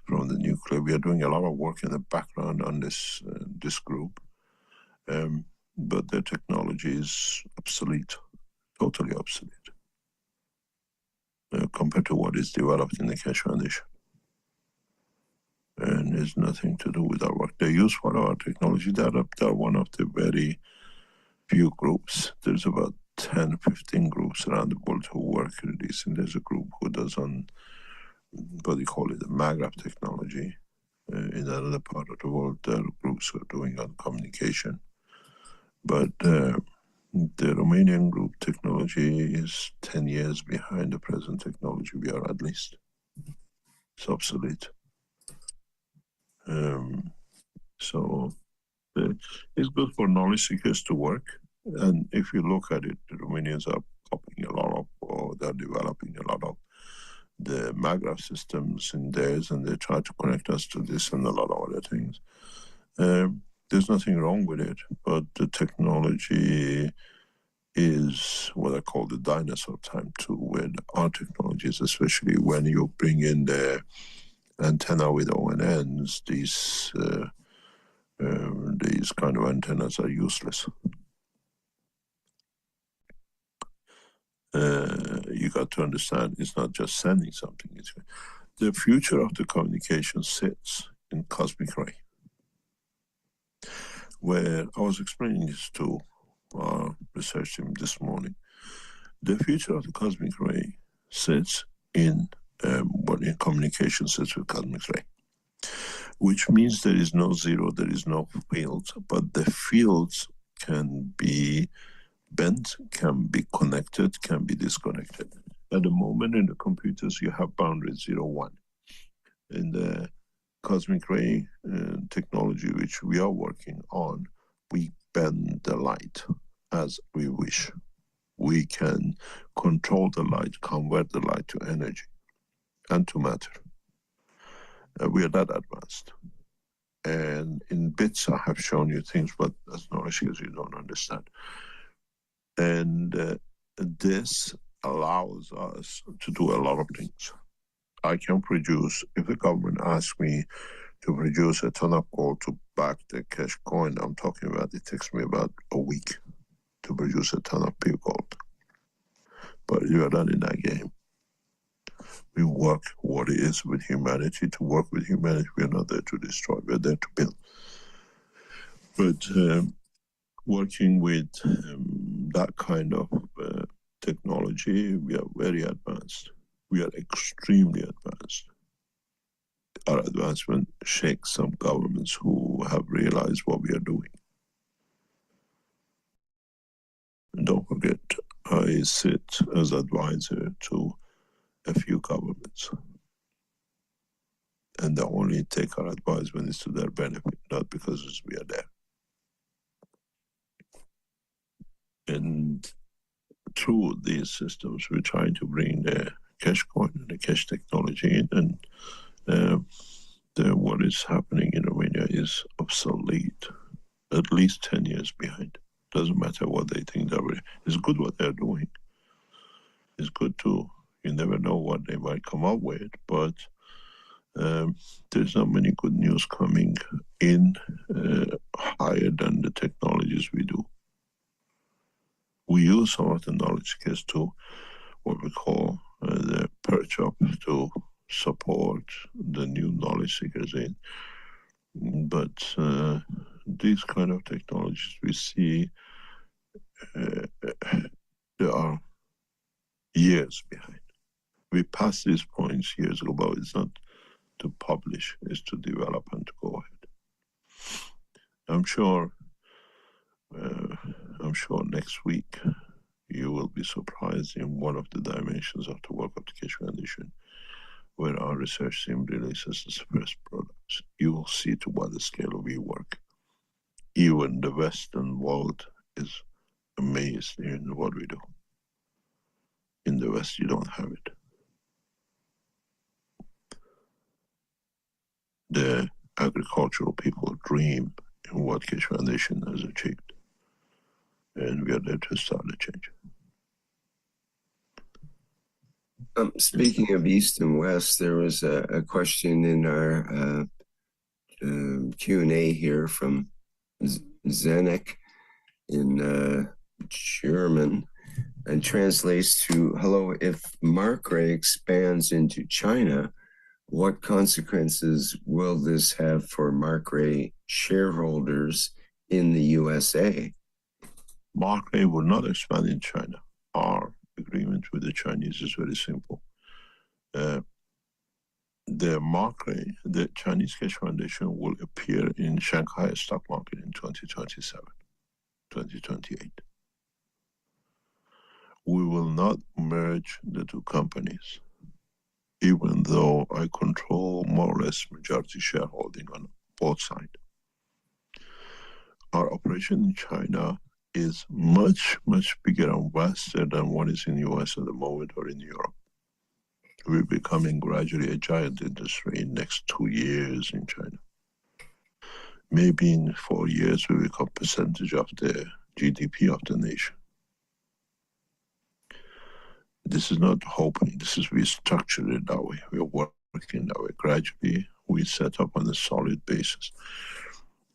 from the nuclear. We are doing a lot of work in the background on this group, but their technology is obsolete, totally obsolete, compared to what is developed in the Keshe Foundation. And it's nothing to do with our work. They use for our technology. They're one of the very few groups. There's about 10, 15 groups around the world who work in this, and there's a group who does on, what do you call it, the magraph technology. In another part of the world, there are groups who are doing on communication. But the Romanian group technology is 10 years behind the present technology we are, at least. It's obsolete. So it's good for knowledge seekers to work. And if you look at it, the Romanians are copying a lot of, or they're developing a lot of the magraph systems in theirs, and they try to connect us to this and a lot of other things. There's nothing wrong with it, but the technology is what I call the dinosaur time too, where our technologies, especially when you bring in the antenna with ONNs, these kind of antennas are useless. You got to understand, it's not just sending something. The future of the communication sits in cosmic ray, where I was explaining this to our research team this morning. The future of the cosmic ray sits in in communication sits with cosmic ray, which means there is no zero, there is no fields, but the fields can be bent, can be connected, can be disconnected. At the moment in the computers, you have boundaries 0, 1. In the cosmic ray technology, which we are working on, we bend the light as we wish. We can control the light, convert the light to energy and to matter. We are that advanced. And in bits, I have shown you things, but as knowledge seekers, you don't understand. And this allows us to do a lot of things. I can produce, if the government asks me to produce a ton of gold to back the cash coin I'm talking about, it takes me about a week to produce a ton of pure gold. But you are not in that game. We work what it is with humanity, to work with humanity. We are not there to destroy, we're there to build. But working with that kind of technology, we are very advanced. We are extremely advanced. Our advancement shakes some governments who have realized what we are doing. And don't forget, I sit as advisor to a few governments. And they only take our advice when it's to their benefit, not because we are there. And through these systems, we're trying to bring the cash coin and the cash technology in, and what is happening in Romania is obsolete, at least 10 years behind. Doesn't matter what they think they're doing. It's good what they're doing. It's good too. You never know what they might come up with, but there's not many good news coming in higher than the technologies we do. We use some of the knowledge kits to what we call the perch up to support the new knowledge seekers in. But these kind of technologies we see, they are years behind. We passed these points years ago, but it's not to publish, it's to develop and to go ahead. I'm sure next week you will be surprised in one of the dimensions of the work of the Keshe Foundation, where our research team releases its first products. You will see to what scale we work. Even the Western world is amazed in what we do. In the West, you don't have it. The agricultural people dream in what Keshe Foundation has achieved. And we are there to start the change. Speaking of East and West, there was a question in our Q&A here from Zenek in German, and translates to, hello, if Markray expands into China, what consequences will this have for Markray shareholders in the USA? Markray will not expand in China. Our agreement with the Chinese is very simple. The Markray, the Chinese Keshe Foundation, will appear in Shanghai stock market in 2027, 2028. We will not merge the two companies, even though I control more or less majority shareholding on both sides. Our operation in China is much, much bigger and vaster than what is in the US at the moment or in Europe. We're becoming gradually a giant industry in the next 2 years in China. Maybe in 4 years we become percentage of the GDP of the nation. This is not hoping, this is we structured it that way. We are working that way. Gradually we set up on a solid basis.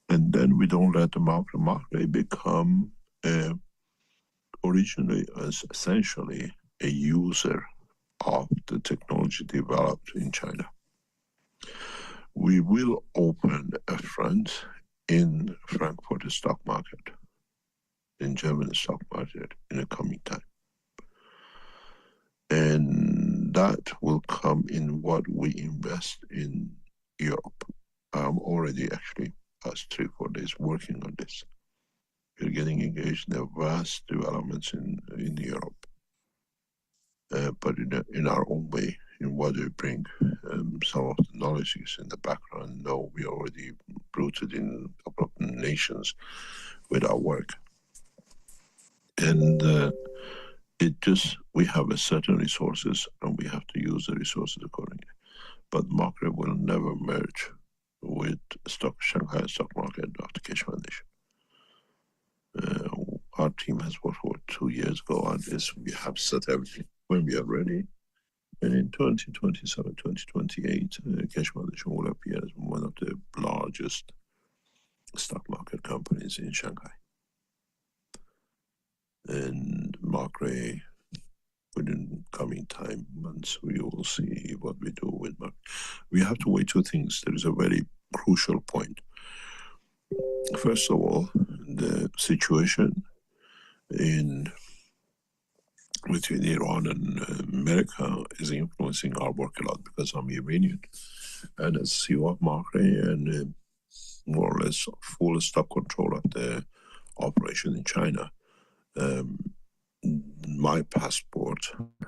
And then we don't let the market become originally as essentially a user of the technology developed in China. We will open a front in Frankfurt stock market, in German stock market in the coming time. And that will come in what we invest in Europe. I'm already actually past 3-4 days working on this. We're getting engaged in the vast developments in Europe, but in our own way, in what we bring. Some of the knowledge is in the background. No, we already rooted in a couple of nations with our work. And we have a certain resources and we have to use the resources accordingly. But Markray will never merge with Shanghai stock market of the Keshe Foundation. Our team has worked for 2 years ago on this. We have set everything when we are ready. And in 2027, 2028, Keshe Foundation will appear as one of the largest stock market companies in Shanghai. And Markray, within coming time months, we will see what we do with Markray. We have to weigh two things. There is a very crucial point. First of all, the situation in between Iran and America is influencing our work a lot because I'm Iranian. And as CEO of Macre and more or less full stock control of the operation in China, my passport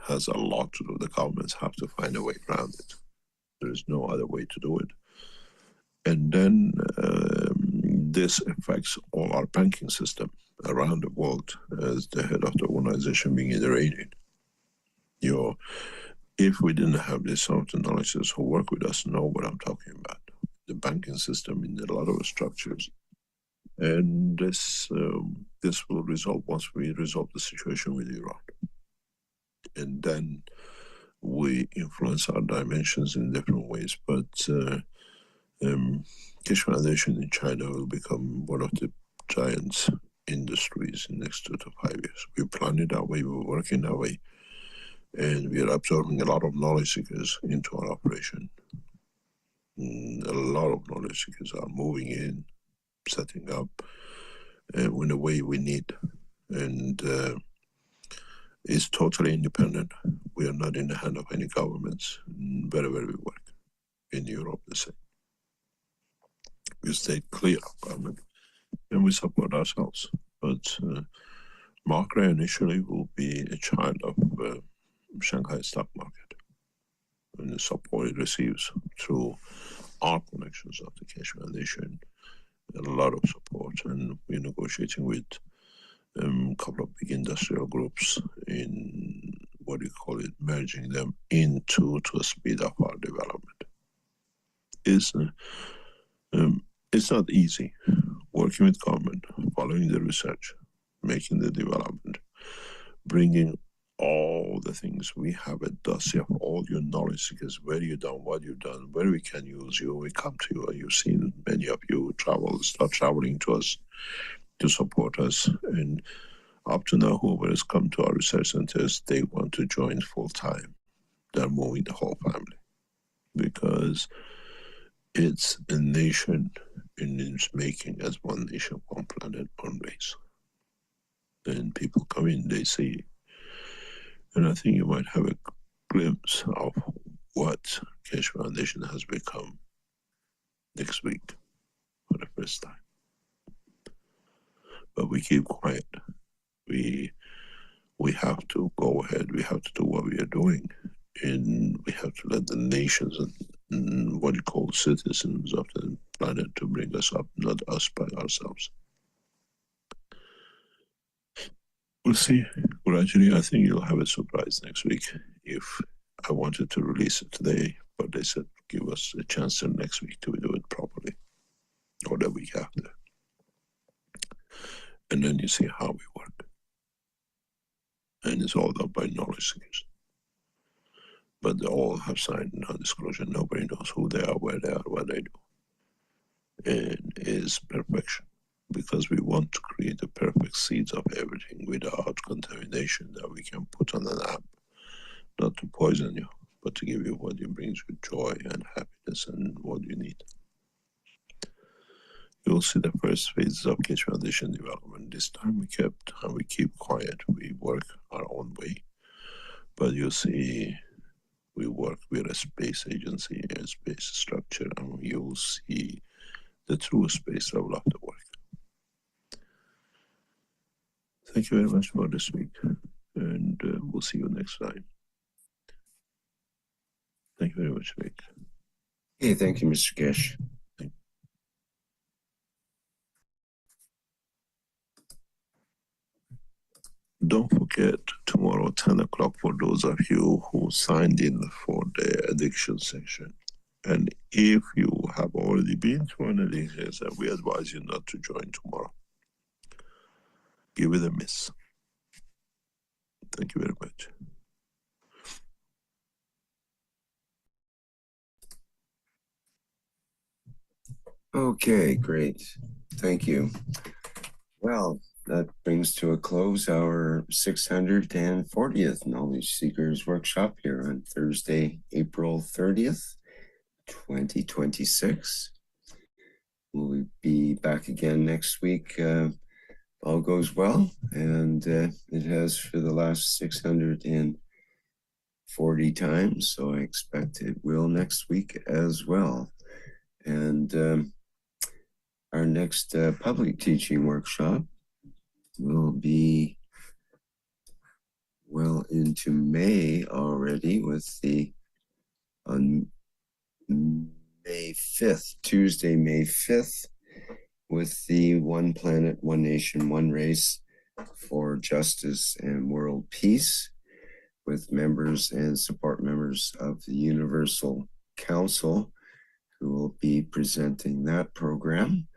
has a lot to do. The governments have to find a way around it. There is no other way to do it. And then this affects all our banking system around the world. As the head of the organization being Iranian, if we didn't have this, some of the knowledge who work with us know what I'm talking about. The banking system in a lot of structures. And this will resolve once we resolve the situation with Iran. And then we influence our dimensions in different ways. But Keshe Foundation in China will become one of the giant industries in the next 2 to 5 years. We plan it that way, we're working that way. And we are absorbing a lot of knowledge seekers into our operation. A lot of knowledge seekers are moving in, setting up in the way we need. And it's totally independent. We are not in the hand of any governments wherever we work. In Europe, the same. We stay clear of government and we support ourselves. But Macre initially will be a child of Shanghai stock market, and the support it receives through our connections of the Keshe Foundation, a lot of support, and we're negotiating with a couple of big industrial groups in what you call it, merging them into to speed up our development. It's not easy working with government, following the research, making the development, bringing all the things. We have a dossier of all your knowledge seekers, where you've done, what you've done, where we can use you. We come to you, and you've seen many of you start traveling to us to support us. And up to now, whoever has come to our research centers, they want to join full time. They're moving the whole family because it's a nation in its making, as one nation, one planet, one race. And people come in, they see. And I think you might have a glimpse of what Keshe Foundation has become next week for the first time. But we keep quiet. We have to go ahead. We have to do what we are doing. And we have to let the nations and what you call citizens of the planet to bring us up, not us by ourselves. We'll see. Gradually, I think you'll have a surprise next week. If I wanted to release it today, but they said give us a chance next week to do it properly, or the week after. And then you see how we work. And it's all done by knowledge seekers. But they all have signed non-disclosure. Nobody knows who they are, where they are, what they do. And it's perfection. Because we want to create the perfect seeds of everything without contamination that we can put on an app, not to poison you, but to give you what brings you joy and happiness and what you need. You'll see the first phases of Keshe Foundation development. This time we keep quiet. We work our own way. But you'll see we work with a space agency, a space structure, and you'll see the true space level of the work. Thank you very much for this week, and we'll see you next time. Thank you very much, Rick. Hey, thank you, Mr. Keshe. Don't forget, tomorrow, 10 o'clock, for those of you who signed in for the addiction section. And if you have already been through an addiction, we advise you not to join tomorrow. Give it a miss. Thank you very much. Okay, great. Thank you. Well, that brings to a close our 640th Knowledge Seekers Workshop here on Thursday, April 30th, 2026. We'll be back again next week all goes well, and it has for the last 640 times, so I expect it will next week as well. And our next public teaching workshop will be well into May already, with on May 5th, Tuesday, May 5th, with the One Planet, One Nation, One Race for Justice and World Peace, with members and support members of the Universal Council who will be presenting that program.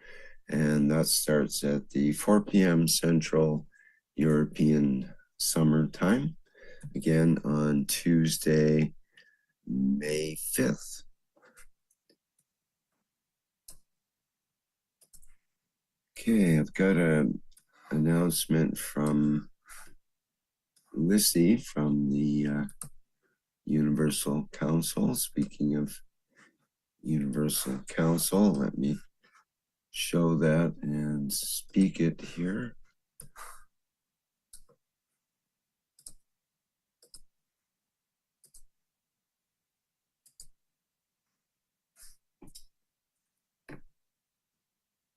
And that starts at the 4 p.m. Central European Summer Time, again on Tuesday, May 5th. Okay, I've got an announcement from Lissy from the Universal Council. Speaking of Universal Council, let me show that and speak it here.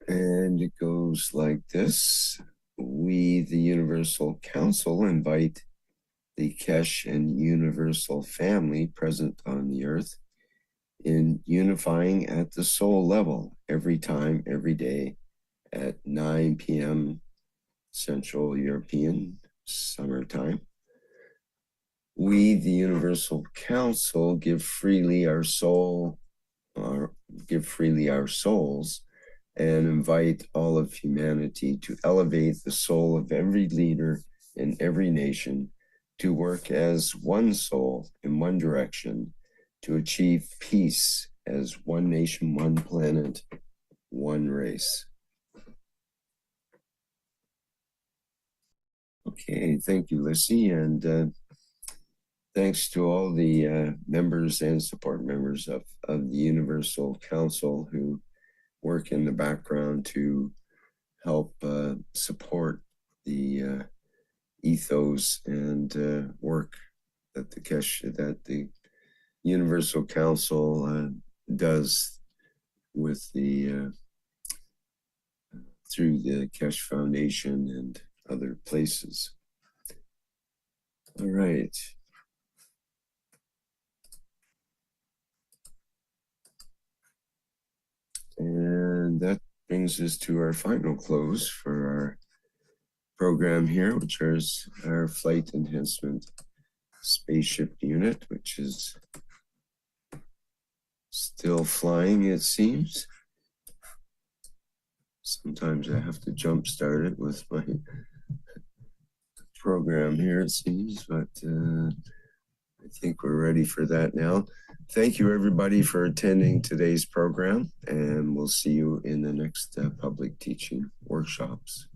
And it goes like this. We, the Universal Council, invite the Kesh and Universal family present on the earth in unifying at the soul level every time, every day at 9 p.m. Central European Summer Time. We, the Universal Council, give freely our souls, and invite all of humanity to elevate the soul of every leader in every nation to work as one soul in one direction to achieve peace as one nation, one planet, one race. Okay, thank you, Lissy, and thanks to all the members and support members of the Universal Council who work in the background to help support the ethos and work that the Universal Council does with the through the Kesh Foundation and other places. All right. And that brings us to our final close for our program here, which is our Flight Enhancement Spaceship Unit, which is still flying, it seems. Sometimes I have to jump start it with my program here, it seems, but I think we're ready for that now. Thank you, everybody, for attending today's program, and we'll see you in the next public teaching workshops.